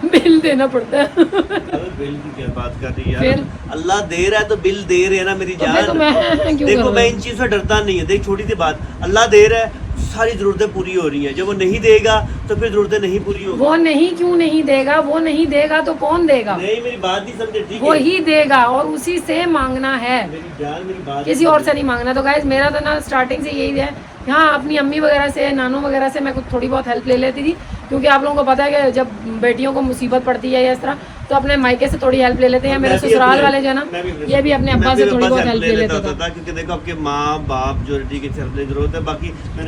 बिल देना पड़ता है। अबे बिल की क्या बात कर रही है फिर? यार, अल्लाह दे रहा है तो बिल दे रहे हैं ना मेरी तो फिर तो जान। मैं क्यों देखो कर मैं रहा इन चीज़ों से डरता नहीं है। देख छोटी सी बात, अल्लाह दे रहा है, सारी जरूरतें पूरी हो रही हैं। जब वो नहीं देगा तो फिर जरूरतें नहीं पूरी होगी। वो नहीं क्यों नहीं देगा, वो नहीं देगा तो कौन देगा? नहीं मेरी बात नहीं समझे, ठीक वो है? ही देगा और उसी से मांगना है, मेरी जान मेरी बात किसी और से नहीं मांगना। तो गाइस मेरा तो ना स्टार्टिंग से यही है, हाँ अपनी अम्मी वगैरह से, नानू वगैरह से मैं कुछ थोड़ी बहुत हेल्प ले लेती थी, क्योंकि आप लोगों को पता है कि जब बेटियों को मुसीबत पड़ती है या इस तरह, तो अपने मायके से थोड़ी हेल्प ले लेते हैं। मेरे ससुराल वाले जो है ना, ये भी अपने अब्बा से थोड़ी बहुत हेल्प ले लेते थे। क्योंकि देखो आपके माँ बाप जो ठीक है हेल्प की जरूरत है।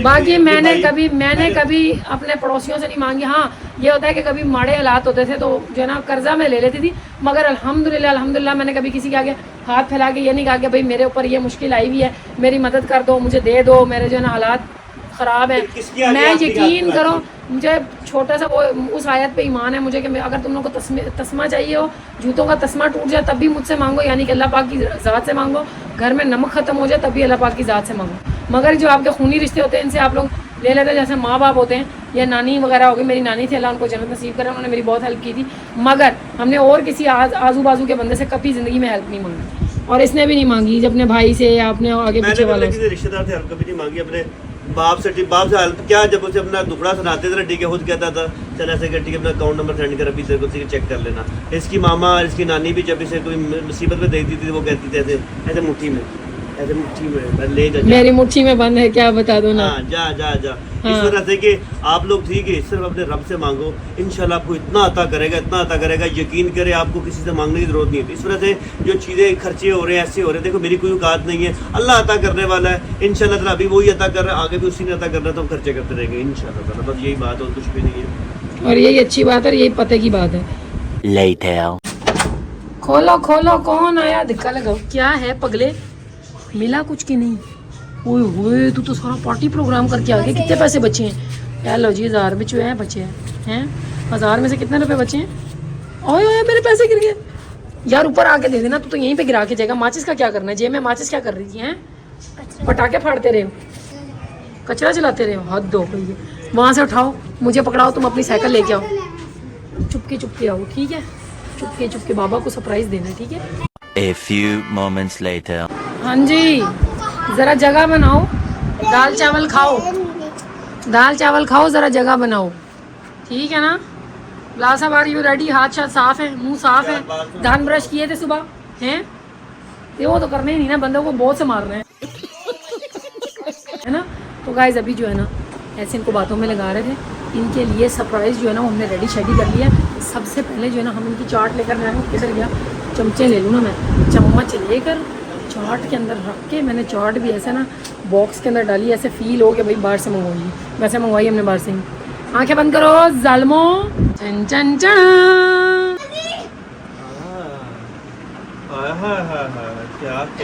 बाकी मैंने कभी अपने पड़ोसियों से नहीं मांगी। हाँ ये होता है कि कभी माड़े हालात होते थे तो जो है ना कर्जा में ले लेती थी, मगर अल्हम्दुलिल्लाह मैंने कभी किसी के आगे हाथ फैला के ये नहीं कहा कि भाई मेरे ऊपर ये मुश्किल आई हुई है, मेरी मदद कर दो, मुझे दे दो, मेरे जो है ना हालात ख़राब है। मैं यकीन करो, मुझे छोटा सा वो उस आयत पे ईमान है मुझे कि अगर तुम लोग को तस्मा चाहिए हो, जूतों का तस्मा टूट जाए तब भी मुझसे मांगो, यानी कि अल्लाह पाक की ज़ात से मांगो। घर में नमक ख़त्म हो जाए तब भी अल्लाह पाक की ज़ात से मांगो। मगर जो आपके खूनी रिश्ते होते हैं इनसे आप लोग ले लेते हैं, जैसे माँ बाप होते हैं या नानी वगैरह हो गई। मेरी नानी थी, अल्लाह उनको जन्नत नसीब करे, उन्होंने मेरी बहुत हेल्प की थी, मगर हमने और किसी आजू बाजू के बंदे से कभी ज़िंदगी में हेल्प नहीं मांगी, और इसने भी नहीं मांगी जब अपने भाई से या अपने आगे पीछे वालों से। रिश्तेदार से हेल्प कभी नहीं मांगी, अपने बाप से हेल्प क्या, जब उसे अपना दुखड़ा सुनाते थे ना, ठीक है, खुद कहता था चल ऐसे कर, ठीक है, अपना अकाउंट नंबर सेंड कर, अभी तेरे को चेक कर लेना। इसकी मामा और इसकी नानी भी जब इसे कोई मुसीबत में देखती थी वो कहती थी ऐसे ऐसे मुट्ठी में ले जा, मेरी मुट्ठी में बंद है क्या, बता दो ना। हाँ, जा जा जा। इस वजह से कि आप लोग ठीक है सिर्फ अपने रब से मांगो, इंशाल्लाह आपको इतना अता करेगा, यकीन करे, आपको किसी से मांगने की जरूरत नहीं है। इस वजह से जो चीज़ें खर्चे हो रहे हैं, ऐसे हो रहे हैं, देखो मेरी कोई औकात नहीं है, अल्लाह अता करने वाला है इंशाल्लाह ताला। अभी वही अता कर रहा है, आगे भी उसी ने अता करना है, तो हम खर्चे करते रहेंगे इंशाल्लाह ताला। बस यही बात, और कुछ भी नहीं है, और यही अच्छी बात है, यही पते की बात है। Later. खोलो खोलो, कौन आया, धक्का लगाओ। क्या है पगले, मिला कुछ की नहीं? ओए होए, तू तो सारा पार्टी प्रोग्राम करके आ गया। कितने पैसे बचे हैं? यार लो जी, 1000 बचे हैं, हैं 1000 में से कितने रुपए बचे हैं? ओए ओए मेरे पैसे गिर गए यार, ऊपर आके दे देना, तू तो यहीं पे गिरा के जाएगा। माचिस का क्या करना है, जेब में माचिस क्या कर रही थी? हैं पटाखे फाड़ते रहे हो, कचरा जलाते रहे हो, हद हो गई है। वहाँ से उठाओ, मुझे पकड़ाओ, तुम अपनी साइकिल लेके आओ, चुपके आओ, ठीक है, चुपके बाबा को सरप्राइज देना, ठीक है। A few moments later. हाँ जी, ज़रा जगह बनाओ, दाल चावल खाओ, ज़रा जगह बनाओ, ठीक है ना। लाल साहब आर यू रेडी? हाथ शाथ साफ है, मुंह साफ है, दांत ब्रश किए थे सुबह हैं? ये वो तो करने ही नहीं ना, बंदों को बहुत से मार रहे हैं है ना। तो गाइस अभी जो है ना ऐसे इनको बातों में लगा रहे थे, इनके लिए सरप्राइज़ जो है ना वो हमने रेडी शेडी कर लिया। सबसे पहले जो है ना हम इनकी चाट लेकर आए हैं। कैसे गया, चमचे ले लूँ ना मैं, चम्मच लेकर चाट के अंदर रख के, मैंने चाट भी ऐसे ना बॉक्स के अंदर डाली, ऐसे फील हो कि भाई बाहर से मंगवाई, वैसे मंगवाई हमने बाहर से ही। आंखें बंद करो जालमो, चन चन चन।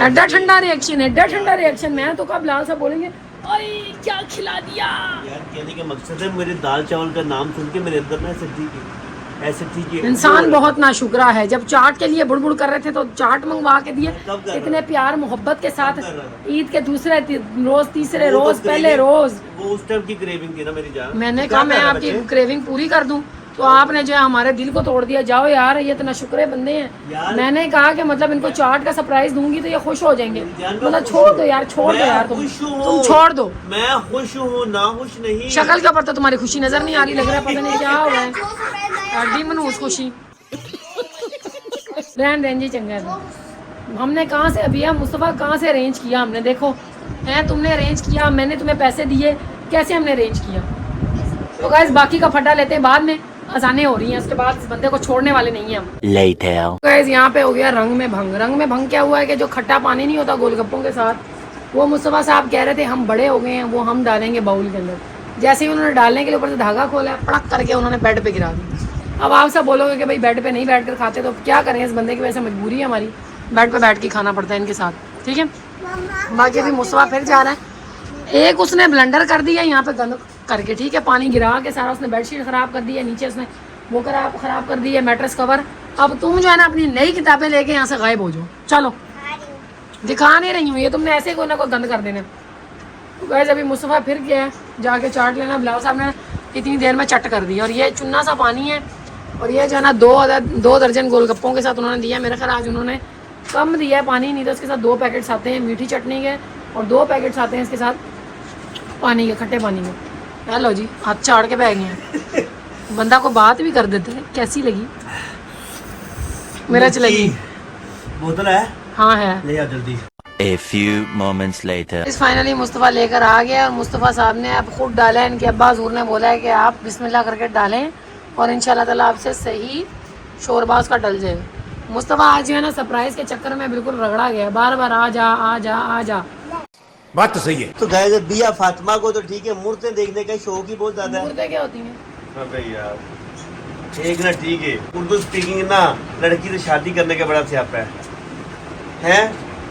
एड्डा ठंडा रिएक्शन, मैं तो कब लाल साहब बोलेंगे अरे क्या खिला दिया यार। कहने का मकसद है मेरे दाल चावल का नाम सुन के मेरे अंदर ना ऐसे ठीक है। इंसान बहुत नाशुक्रा है। जब चाट के लिए बुड़बुड़ कर रहे थे तो चाट मंगवा के दिए, इतने प्यार मोहब्बत के साथ। ईद के दूसरे रोज, तीसरे रोज, पहले रोज, वो उस टाइम की क्रेविंग थी ना मेरी जान। मैंने कहा मैं आपकी क्रेविंग पूरी कर दूं, तो आपने जो है हमारे दिल को तोड़ दिया। जाओ यार, ये तो नाशुक्रे बंदे हैं। मैंने कहा कि मतलब इनको चाट का सरप्राइज दूंगी तो ये खुश हो जाएंगे। मतलब छोड़ दो यार तुम छोड़ दो। मैं खुश हूँ ना, खुश नहीं। शक्ल के ऊपर तो तुम्हारी खुशी नजर नहीं आ रही, लग रहा है पता नहीं क्या हो रहा है, हड्डी मनूस खुशी। रहन जी चंगा है। हमने कहाँ से अभी मुस्तफ़ा कहाँ से अरेंज किया हमने, देखो है तुमने अरेंज किया, मैंने तुम्हें पैसे दिए, कैसे हमने अरेंज किया। तो गाइस बाकी का फटा लेते हैं बाद में, अजानें हो रही हैं, उसके बाद इस बंदे को छोड़ने वाले नहीं हैं हम। Later. गाइस यहाँ पे हो गया रंग में भंग क्या हुआ है कि जो खट्टा पानी नहीं होता गोलगप्पों के साथ, वो मुस्तफ़ा साहब कह रहे थे हम बड़े हो गए हैं, वो हम डालेंगे बाउल के अंदर। जैसे ही उन्होंने डालने के लिए ऊपर से धागा खोला, पड़क करके उन्होंने बेड पे गिरा दिया। अब आप सब बोलोगे कि भाई बेड पे नहीं बैठ कर खाते, तो क्या करें, इस बंदे की वजह से मजबूरी है हमारी, बेड पे बैठ के खाना पड़ता है इनके साथ, ठीक है। बाकी अभी मुस्तफा फिर जा रहा है, एक उसने ब्लेंडर कर दिया यहाँ पे गंद करके, ठीक है, पानी गिरा के सारा उसने बेडशीट ख़राब कर दी है, नीचे उसने वो ख़राब कर दी है, मैट्रेस कवर। अब तुम जो है ना अपनी नई किताबें लेके यहाँ से गायब हो जाओ, चलो। दिखा नहीं रही हूँ, ये तुमने ऐसे कोई ना कोई गंद कर देने। तो वैसे अभी मुस्तफा फिर गया है जाके चाट लेना, बिलाल साहब ने इतनी देर में चट कर दी। और ये चुन्ना सा पानी है, और ये जो है ना 2 दर्जन गोलगप्पों के साथ उन्होंने दिया। मेरे ख्याल आज उन्होंने कम दिया है पानी, नहीं तो इसके साथ 2 पैकेट्स आते हैं मीठी चटनी के, और 2 पैकेट्स आते हैं इसके साथ पानी के, खट्टे पानी के। हेलो जी, हाथ चाड़ के बैग हैं। बंदा को बात भी कर देते हैं। कैसी लगी? मिर्च लगी? बोतल है? हाँ है। ले आ जल्दी। A few moments later. इस फाइनली मुस्तफ़ा लेकर आ गया, और मुस्तफ़ा साहब ने अब खुद डाला है। इनके अब्बा हज़ूर ने बोला है कि आप बिस्मिल्लाह करके डालें, और इंशाल्लाह ताला आपसे सही शोरबा उसका डल जाएगा। मुस्तफ़ा आज जो है ना सरप्राइज़ के चक्कर में बिल्कुल रगड़ा गया, बार बार आ जा आ जा आ जा। बात तो सही है। तो गाइस बिया फातिमा को तो ठीक है, मूर्तें देखने का शौक ही बहुत ज्यादा है। मूर्तें क्या होती हैं? अबे यार एक ना ठीक है, उर्दू स्पीकिंग ना लड़की से शादी करने का बड़ा स्यापा है।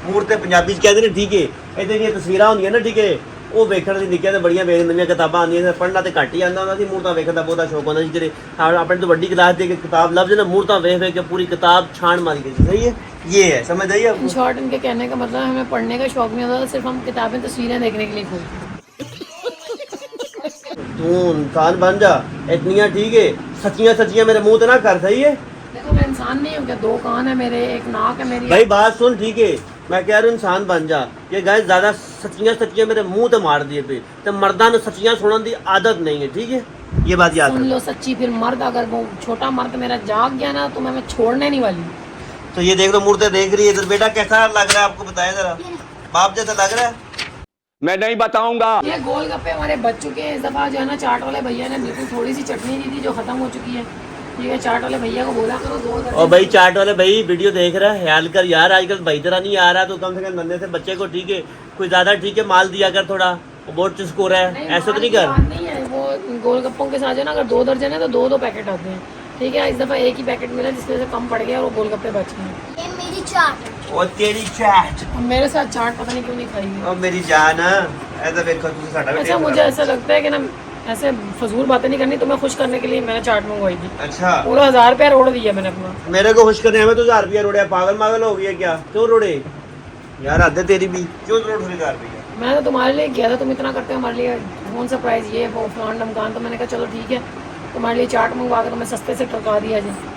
मूर्तें पंजाबी च कहते ने, ठीक है, इधर दी तस्वीरां होंदियां ना, ठीक है, वो वेखण दी निक्कियां ते बड़ियां वेख नवीं किताबां आंदियां, पढ़ना ते घट ही आंदा हुंदा सी, मूर्तां वेखण दा बहुता शौक होंदा सी। जेह्ड़े अपने तो वड्डी क्लास दी किताब लभ जाए ना, मूर्तां वेख वेख के पूरी किताब छान मारी गई। सही है, ये है, समझ आई आपको? शॉर्ट इनके कहने का मतलब हमें पढ़ने का शौक नहीं होता, सिर्फ हम किताबें तस्वीरें देखने के लिए खोलते हैं। तू इंसान बन जा, इतनियां ठीक है, सच्चियां सच्चियां मेरे मुंह ते ना कर। सही है, देखो मैं इंसान नहीं हूँ क्या? 2 कान है मेरे, एक नाक है मेरी। भाई बात सुन, ठीक है, मैं कह रहा हूँ इंसान बन जा। ये गाइस ज्यादा सच्चियां सच्चियां मेरे मुंह ते मार दिए पे, तो मर्दां ने सच्चियां सुनने की आदत नहीं है, ठीक है, ये बात याद सुन रखो। लो सच्ची, फिर मर्द अगर वो छोटा मर्द मेरा जाग गया ना, तो मैं छोड़ने नहीं वाली। तो ये देख लो, मूर्तें देख रही है इधर। बेटा कैसा लग रहा है आपको, बताया जरा, बाप जैसा लग रहा है? मैं नहीं बताऊंगा। ये गोलगप्पे हमारे बच चुके हैं। इस दफ़ा जो है ना चाट वाले भैया ने बिल्कुल थोड़ी सी चटनी दी थी जो ख़त्म हो चुकी है। ठीक है, चाट वाले भैया को बोला करो 2 दर्जन। और भाई चाट वाले भाई वीडियो देख रहा है, ख्याल कर यार, आजकल भाई तरह नहीं आ रहा, तो कम से कम नन्हे से बच्चे को, ठीक है, कोई ज्यादा ठीक है माल दिया कर थोड़ा, वो बहुत चुस्क हो रहा है, ऐसा तो नहीं कर। नहीं है वो गोलगप्पों के साथ जो है ना, अगर 2 दर्जन है तो 2 पैकेट आते हैं। ठीक है, इस दफ़ा एक ही पैकेट मिला जिसकी वजह से कम पड़ गया और वो गोलगप्पे बच गए। ये मेरी चाट है। और तेरी चाट, और मेरे साथ चाट पता नहीं क्यों नहीं खाई। और मेरी जान, ऐसा देखो तुझे साडा भी अच्छा, टेस्ट मुझे ऐसा लगता है कि ना ऐसे फजूल बातें नहीं करनी, तुम्हें खुश करने के लिए मैंने चाट मंगवाई थी। अच्छा, पूरा 1000 रुपया रोड़ दिया मैंने अपना। मेरे को खुश करने में तो 1000 रुपया रोड़े, पागल मागल हो गया क्या? क्यों रोड़े यार, हद है तेरी भी, क्यों रोड़ 1000 रुपया? मैं तो तुम्हारे लिए किया था, तुम इतना करते हो हमारे लिए, फोन सरप्राइज ये वो फलान ढमकान, तो मैंने कहा चलो ठीक है, तुम्हारे लिए चाट मंगवा के तुम्हें सस्ते से टरका दिया जाए।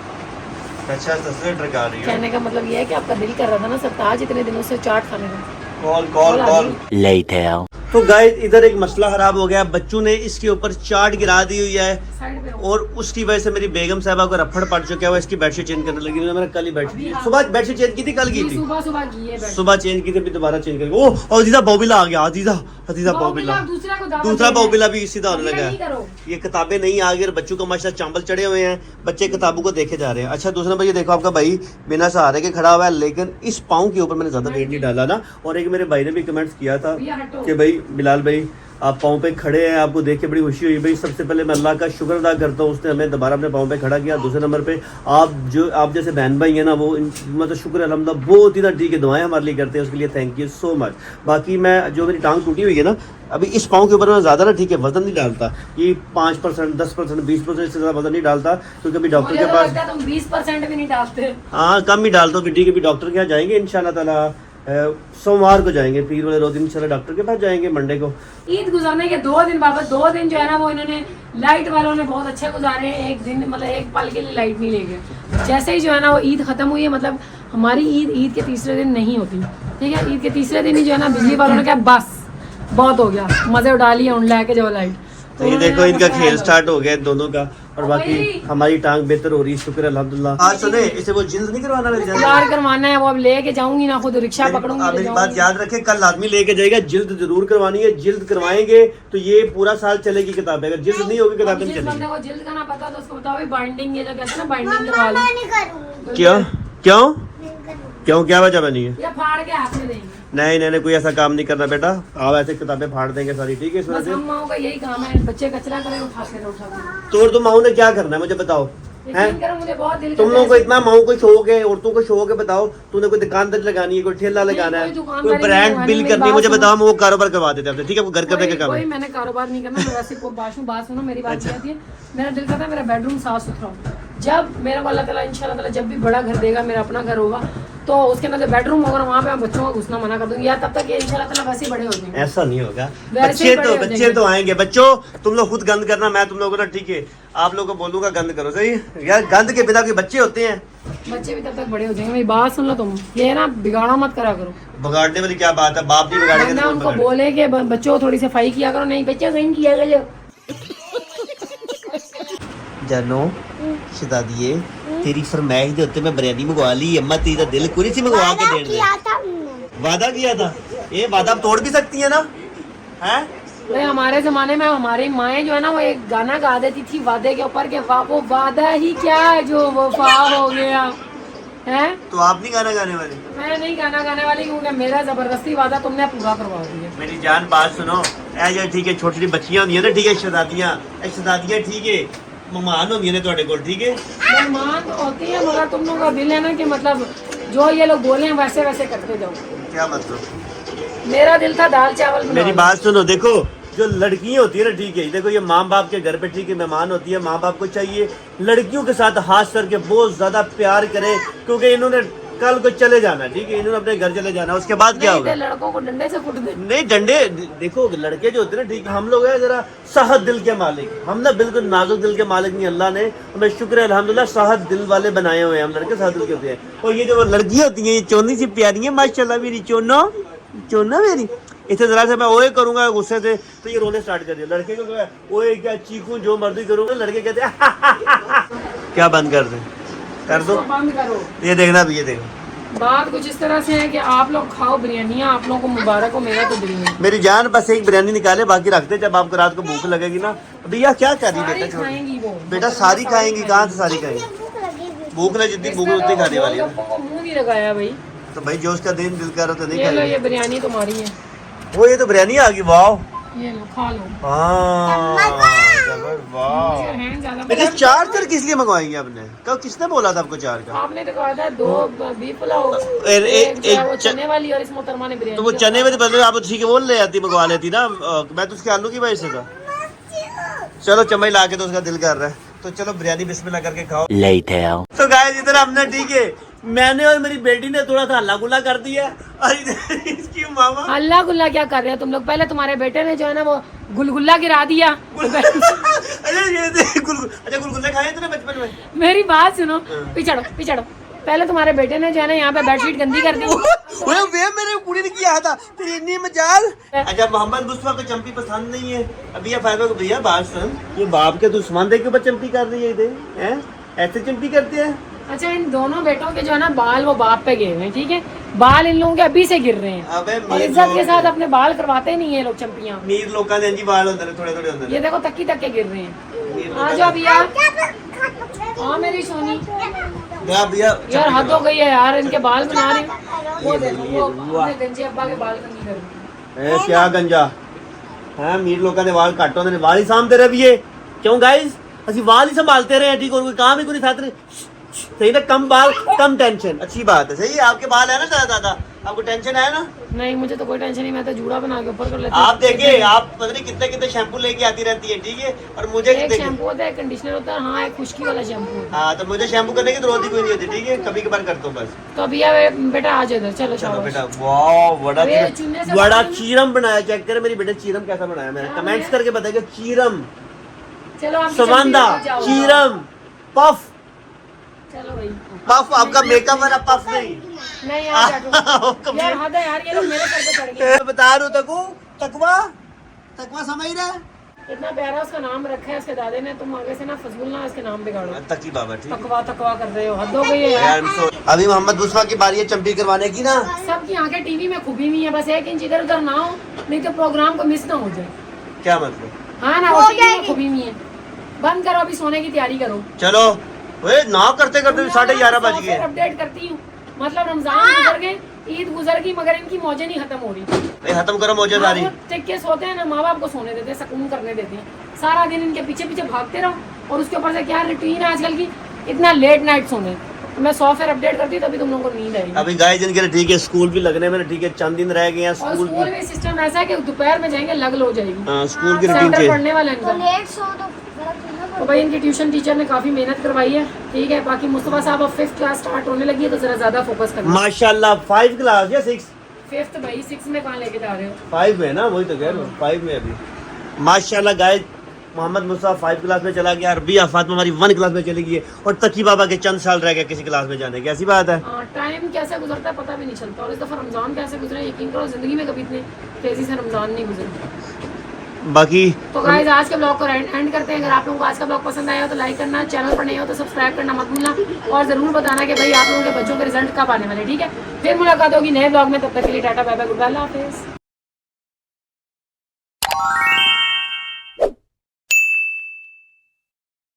अच्छा, सस्ते टरका रही है। कहने का मतलब ये है कि आपका दिल कर रहा था ना सरताज इतने दिनों से चाट खाने का। Call call call. Later. तो गाइस इधर एक मसला खराब हो गया, बच्चों ने इसके ऊपर चाट गिरा दी हुई है, साइड पे हो। और उसकी वजह से मेरी बेगम साहबा को रफड़ पड़ चुका है। वो इसकी बेडशीट चेंज करने लगी। मैंने कल ही बेडशीट, सुबह बेडशीट चेंज की थी, कल की थी, सुबह की है बेड। सुबह चेंज की थी, फिर दोबारा चेंज कर। ओ अजीजा बॉबिला आ गया, अजीजा अजीजा बॉबिला, दूसरा को दावत दूसरा देना है। बॉबिला भी सीधा होने अभी लगा नहीं है। करो। ये किताबें नहीं आ गई और बच्चों को माशाल्लाह चांबल चढ़े हुए हैं, बच्चे किताबों को देखे जा रहे हैं। अच्छा, दूसरा भाई ये देखो, आपका भाई बिना सहारे के खड़ा हुआ है, लेकिन इस पाँव के ऊपर मैंने ज्यादा वेट नहीं डाला ना। और एक मेरे भाई ने भी कमेंट्स किया था भैया हटो। कि भाई बिलाल भाई आप पाँव पे खड़े हैं, आपको देख के बड़ी खुशी हुई। भाई सबसे पहले मैं अल्लाह का शुक्र अदा करता हूँ, उसने हमें दोबारा अपने पाँव पे खड़ा किया। दूसरे नंबर पे आप जैसे बहन भाई हैं ना, वो मतलब शुक्र अल्हम्दुलिल्लाह बहुत ही ठीक है, दुआएं हमारे लिए करते हैं, उसके लिए थैंक यू सो मच। बाकी मैं जो मेरी टांग टूटी हुई है ना, अभी इस पाँव के ऊपर मैं ज़्यादा ना, ठीक है, वजन नहीं डालता, ये 5%, 10%, 20% से ज़्यादा वजन नहीं डालता, क्योंकि अभी डॉक्टर मुझे के तो पास, लगता है तुम 20% भी नहीं डालते। हाँ कम ही डालता हूँ। ठीक है, अभी डॉक्टर के यहाँ जाएंगे इंशाल्लाह ताला, सोमवार को जाएंगे, पीर वाले रोज इंशाल्लाह डॉक्टर के पास जाएंगे, मंडे को। ईद गुजरने के 2 दिन बाद, 2 दिन जो है ना वो इन्होंने लाइट वालों ने बहुत अच्छे गुजारे हैं। एक दिन मतलब एक पल के लिए लाइट नहीं ले गए। जैसे ही जो है ना वो ईद खत्म हुई है, मतलब हमारी ईद के तीसरे दिन नहीं होती। ठीक है, ईद के तीसरे दिन ही जो है ना बिजली वालों ने कहा बस बहुत हो गया, मजे उठा लिए, उन लाके जाओ लाइट। तो ये देखो इनका खेल स्टार्ट हो गया दोनों का। और बाकी हमारी टांग बेहतर हो रही है, शुक्र अल्हम्दुलिल्लाह। आज सुने, इसे वो जिल्द नहीं करवाना मेरी जान, यार करवाना है वो, अब लेके जाऊंगी ना, खुद रिक्शा पकड़ूंगी, आप ले एक जाऊंगी। बात याद रखें, कल आदमी लेके जाएगा, जिल्द जरूर करवानी है। जिल्द करवाएंगे तो ये पूरा साल चलेगी किताबें, अगर जिल्द नहीं होगी किताबें नहीं जिस बंदे चलेगी। को जिल्द का ना पता तो उसको बताओ बाइंडिंग, ये जो कहते हैं ना बाइंडिंग करवा लो। मैं नहीं करूँगी, क्यों क्यों नहीं करूँगी। क्यों, क्या वजह बनी है? या फाड़ के हाथ में देंगे। नहीं, कोई ऐसा काम नहीं करना बेटा, आप ऐसे किताबें फाड़ देंगे सारी, ठीक है। इस वजह बस से हम माओ का यही काम है, बच्चे कचरा करें उठा के उठा के। तो माओ ने क्या करना है मुझे बताओ, यकीन करो मुझे बहुत दिल तुम करता लोगों को है इतना माओ को शौक है, औरतों को शौक है, बताओ तूने कोई दुकानदारी लगानी है, कोई ठेला लगाना है, कोई दुकानदारी कोई नहीं ब्रांड लगानी, बिल मेरी करनी है, बात मुझे सुनो। बताओ, मैं वो कारोबार करवा देते हैं। ठीक है, वो घर करने का काम कोई है। मैंने कारोबार नहीं करना, मैं वैसे बात सुनो मेरी बात कहती है, मेरा दिल करता है मेरा बेडरूम साफ सुथरा हो। जब मेरा को अल्लाह ताला इंशाल्लाह ताला जब भी बड़ा घर देगा, मेरा अपना घर होगा, तो उसके अंदर जो बेडरूम होगा वहाँ पे मैं बच्चों को घुसना मना कर दूंगी, या तब तक ये इंशाल्लाह ताला वैसे ही बड़े हो जाएंगे। ऐसा नहीं होगा, वैसे ही बड़े हो बच्चे जाएंगे। तो आएंगे। बच्चों तुम लोग खुद गंद करना, मैं तुम लोगों को ना, ठीक है, आप लोगों को बोलूंगा गंद करो, सही यार। गंद के बिना कोई बच्चे होते हैं? बच्चे भी तब तक बड़े हो जाएंगे। मेरी बात सुन लो तुम, ये ना बिगाड़ा मत करा करो। बिगाड़ने वाली क्या बात है, बाप नहीं बिगाड़ेगा ना तो कौन उनको बिगाड़ेगा? बोले कि बच्चों को थोड़ी सफाई किया करो, नहीं बच्चे सही किया करो। जानो शहजादिए, तेरी फरमाइश दे उत्ते मैं बिरयानी मंगवा ली, अम्मा तेरी दा दिल कुरी सी मंगवा के देने किया था हमने। वादा किया था। ये वादा तोड़ भी सकती है ना, हैं? भाई हमारे जमाने में हमारी माएँ जो है ना वो एक गाना गा देती थी वादे के ऊपर के वो वादा ही क्या है जो वफा हो गया है। तो आप नहीं गाना गाने वाले? मैं नहीं गाना गाने वाली, क्योंकि मेरा जबरदस्ती वादा तुमने पूरा करवा दिया। मेरी जान बात सुनो, ऐ ठीक है, छोटी छोटी बच्चियां होंगी ना, ठीक है, शहजादियां ठीक है, मेहमान होंगी ने ਤੁਹਾਡੇ ਕੋਲ, ठीक है। मेहमान तो होती है, मगर तुम लोगों का दिल है ना कि मतलब जो ये लोग बोले हैं वैसे वैसे करते जाओ। क्या मतलब? मेरा दिल था दाल चावल मेरी बनाओ। बात सुनो, देखो जो लड़कियां होती है ना, ठीक है, देखो ये माँ बाप के घर पे, ठीक है, मेहमान होती है, माँ बाप को चाहिए लड़कियों के साथ हाथ सर के बहुत ज्यादा प्यार करे, क्योंकि इन्होंने कल को चले जाना, ठीक है, इन्होंने अपने घर चले जाना, उसके बाद क्या नहीं होगा? तो लड़कों को डंडे से कुट दे। नहीं डंडे, देखो लड़के जो होते हैं ना, ठीक है, हम लोग है जरा सहद दिल के मालिक, हम ना बिल्कुल नाजुक दिल के मालिक नहीं, अल्लाह ने हमें शुक्र है अल्हम्दुलिल्लाह सहद दिल वाले बनाए हुए हैं, हम लड़के सहद दिल के होते हैं। और ये जो लड़कियां होती हैं, ये चोनी सी प्यारी है माशाल्लाह, मेरी चोना मेरी, इसे जरा से मैं ओए करूंगा गुस्से से तो ये रोने स्टार्ट कर दिया। लड़के को क्या ओए क्या चीखूं जो मर्जी करूंगा, लड़के कहते हैं क्या बंद कर दे, कर दो, इसको बंद करो। ये देखना भी, ये देखो बात कुछ इस तरह से है कि आप लोग खाओ बिरयानियाँ, आप लोगों को मुबारक हो, मेरा तो दिल नहीं। मेरी जान, बस एक बिरयानी निकाले, बाकी रखते जब आपको रात को भूख लगेगी ना। भैया क्या कर रही सारी बेटा, छोड़। खाएंगी वो। बेटा सारी खाएंगी, कहाँ से सारी खाएंगी? भूख लगी हुई। भूख ना जितनी भूख उतनी खाने वाली है। गोलगप्पों को मुंह नहीं लगाया भाई। तो भाई जो उसका दिन दिल कर रहा तो नहीं ये लो, खाएगी। ये बिरयानी तुम्हारी है, वो ये तो बिरयानी आ गई, वाह, ये लो खा लो। हाँ, वाह। मुझे हैंड ज्यादा बेटा चार्जर किस लिए मंगवाएंगे आपने? कब किसने बोला था आपको चार का? आपने तो कहा था 2 बीफ पुलाव, एक- एक जो है एक वो च- चने वाली, और इस मोहतरमा ने बिरयानी। तो वो चने में तो पहले आप ठीक है वो ले आती, मंगवा लेती ना, मैं तो उसके आलू की वजह से था। चलो चम्मच ला के तो उसका दिल कर रहा है, तो चलो बिरयानी बिस्मिल्लाह करके खाओ। Later. तो गाइस इधर हमने, ठीक है, मैंने और मेरी बेटी ने थोड़ा सा हल्ला गुल्ला कर दिया, और इधर इसकी मामा अल्लाह गुल्ला क्या कर रहे हो तुम लोग? पहले तुम्हारे बेटे ने जो है ना वो गुलगुल्ला गिरा दिया। अच्छा ये गुलगुल्ले खाए थे ना बचपन में? मेरी बात सुनो, पिछड़ो। पहले तुम्हारे बेटे ने जो है ना यहाँ पे बेडशीट गंदी कर दी। वे मेरे कुड़ी ने किया था, तेरी इतनी मजाल। अच्छा मोहम्मद मुस्तफा को चंपी पसंद नहीं है, अभी ये फायदा को भैया बात सुन, ये बाप के दुश्मन देख के ऊपर चंपी कर रही है, इधर हैं ऐसे चंपी करते हैं। अच्छा इन दोनों बेटों के जो है ना बाल वो बाप पे गिर रहे हैं, ठीक है, बाल इन लोगों के अभी से गिर रहे हैं, अबे और इज्जत के साथ अपने बाल करवाते नहीं है लोग चंपियाँ। मीर लोगों ने जी बाल होते हैं थोड़े थोड़े होते ये हैं। देखो तक्की तक के गिर रहे हैं। मीर आ लोगों जाओ भैया, हाँ हाँ मेरी सोनी। का भैया यार हद हो गई है यार, इनके बाल बना रहे हैं। वो देखो वो अपने गंजे अब्बा के बाल कंगी कर रहे हैं। ए क्या गंजा है, मीर लोगों ने वाल काटो, ने वाल ही सामते रहे भी ये क्यों गाइस, ਅਸੀਂ वाल ही संभालते रहे, ठीक, और कोई काम ही कोई नहीं साथ रहे, सही ना, कम बाल कम टेंशन, अच्छी बात है, सही है। आपके बाल है ना ज्यादा, आपको टेंशन है ना? नहीं मुझे तो कोई टेंशन नहीं, मैं तो जूड़ा बना के ऊपर कर लेती हूँ। आप देखिए, आप पता नहीं कितने कितने शैम्पू लेके आती रहती है, ठीक है, और मुझे एक देखिए, शैम्पू होता है, एक कंडीशनर होता है, हाँ एक खुश्की वाला शैम्पू होता है। हाँ तो मुझे शैम्पू करने की जरूरत ही कोई नहीं होती, ठीक है, कभी कभार करता हूँ बस। तो भैया बेटा आ जाओ इधर, चलो चलो शाबाश। बेटा, वाह बड़ा अरे, चूने से बड़ा बाल- चीरम बनाया, चेक करे मेरी बेटे चीरम कैसा बनाया मैंने, हाँ, कमेंट्स मैं- करके बताइए, चीरम, चलो आप सवांदा, चीरम, पफ, चलो भाई, पफ, आपका मेकअप वाला पफ नहीं। नहीं यार बैठो यार, हद है यार, ये लोग मेरे सर पे चढ़ गए। मैं बता रहा हूँ तकवा समझ रहा है? इतना प्यारा उसका नाम रखा है उसके दादे ने, तुम आगे से ना फजूल ना इसके नाम बिगाड़ो। तकी बाबा, ठीक है। तकवा कर रहे हो, हद हो गई है यार। अभी मोहम्मद मुस्तफा की बारी है चंपी करवाने की ना। सबकी आंखें टीवी में खुबी हुई है, बस 1 इंच इधर उधर ना हो, नहीं तो प्रोग्राम को मिस ना हो जाए। क्या मतलब? हाँ ना, वो टीवी में खुबी हुई है। बंद करो, अभी सोने की तैयारी करो। चलो वे ना करते करते 11:30 बज गए। अपडेट करती हूँ, मतलब रमजान गुजर गए, ईद गुजर गई, मगर इनकी मौजें नहीं खत्म हो रही। नहीं खत्म करो मौजे सारी। हाँ, वो टिक के सोते हैं ना, माँ बाप को सोने देते हैं, सुकून करने देते हैं। सारा दिन इनके पीछे पीछे भागते रहो, और उसके ऊपर से क्या रूटीन है आजकल की, इतना लेट नाइट सोने। तो मैं सॉफ्टवेयर अपडेट करती तभी तुम लोगों को नींद आएगी। अभी गाइस जिनके लिए ठीक है, स्कूल भी लगने में ठीक है, चंद दिन रह गए हैं और स्कूल स्कूल में सिस्टम ऐसा है कि दोपहर में जाएंगे लगल हो जाएगी। हाँ, स्कूल की रूटीन सेंटर चेंज। पढ़ने वाला है तो इनका। लेट सो तो गलत नहीं ना तो भाई इनकी ट्यूशन टीचर ने काफ़ी मेहनत करवाई है, ठीक है। बाकी मुस्तफा साहब अब 5th क्लास स्टार्ट होने लगी है तो ज़रा ज़्यादा फोकस करना। माशाल्लाह 5 क्लास या 6? 5th भाई, 6 में कहाँ लेके जा रहे हो? 5 में ना, वही तो कह रहा हूँ 5 में अभी। माशाल्लाह गाइस मोहम्मद मुस्तफा 5 क्लास में चला गया, रबिया फातिमा हमारी 1 क्लास में चली गई है और तकी बाबा के चंद साल रह गए किसी क्लास में जाने की। ऐसी बात है। टाइम कैसे गुजरता है पता भी नहीं चलता। और इस दफ़ा रमज़ान कैसे गुजरे यकीन करो ज़िंदगी में कभी इतने तेज़ी से रमज़ान नहीं गुजरे। बाकी तो गाइस आज के ब्लॉग को एंड करते हैं। अगर आप लोगों को आज का ब्लॉग पसंद आया हो तो लाइक करना, चैनल पर नहीं हो तो सब्सक्राइब करना मत भूलना और ज़रूर बताना कि भाई आप लोगों के बच्चों के रिजल्ट कब आने वाले, ठीक है। फिर मुलाकात होगी नए ब्लॉग में, तब तक के लिए tata bye bye, goodbye, अल्लाह हाफिज़।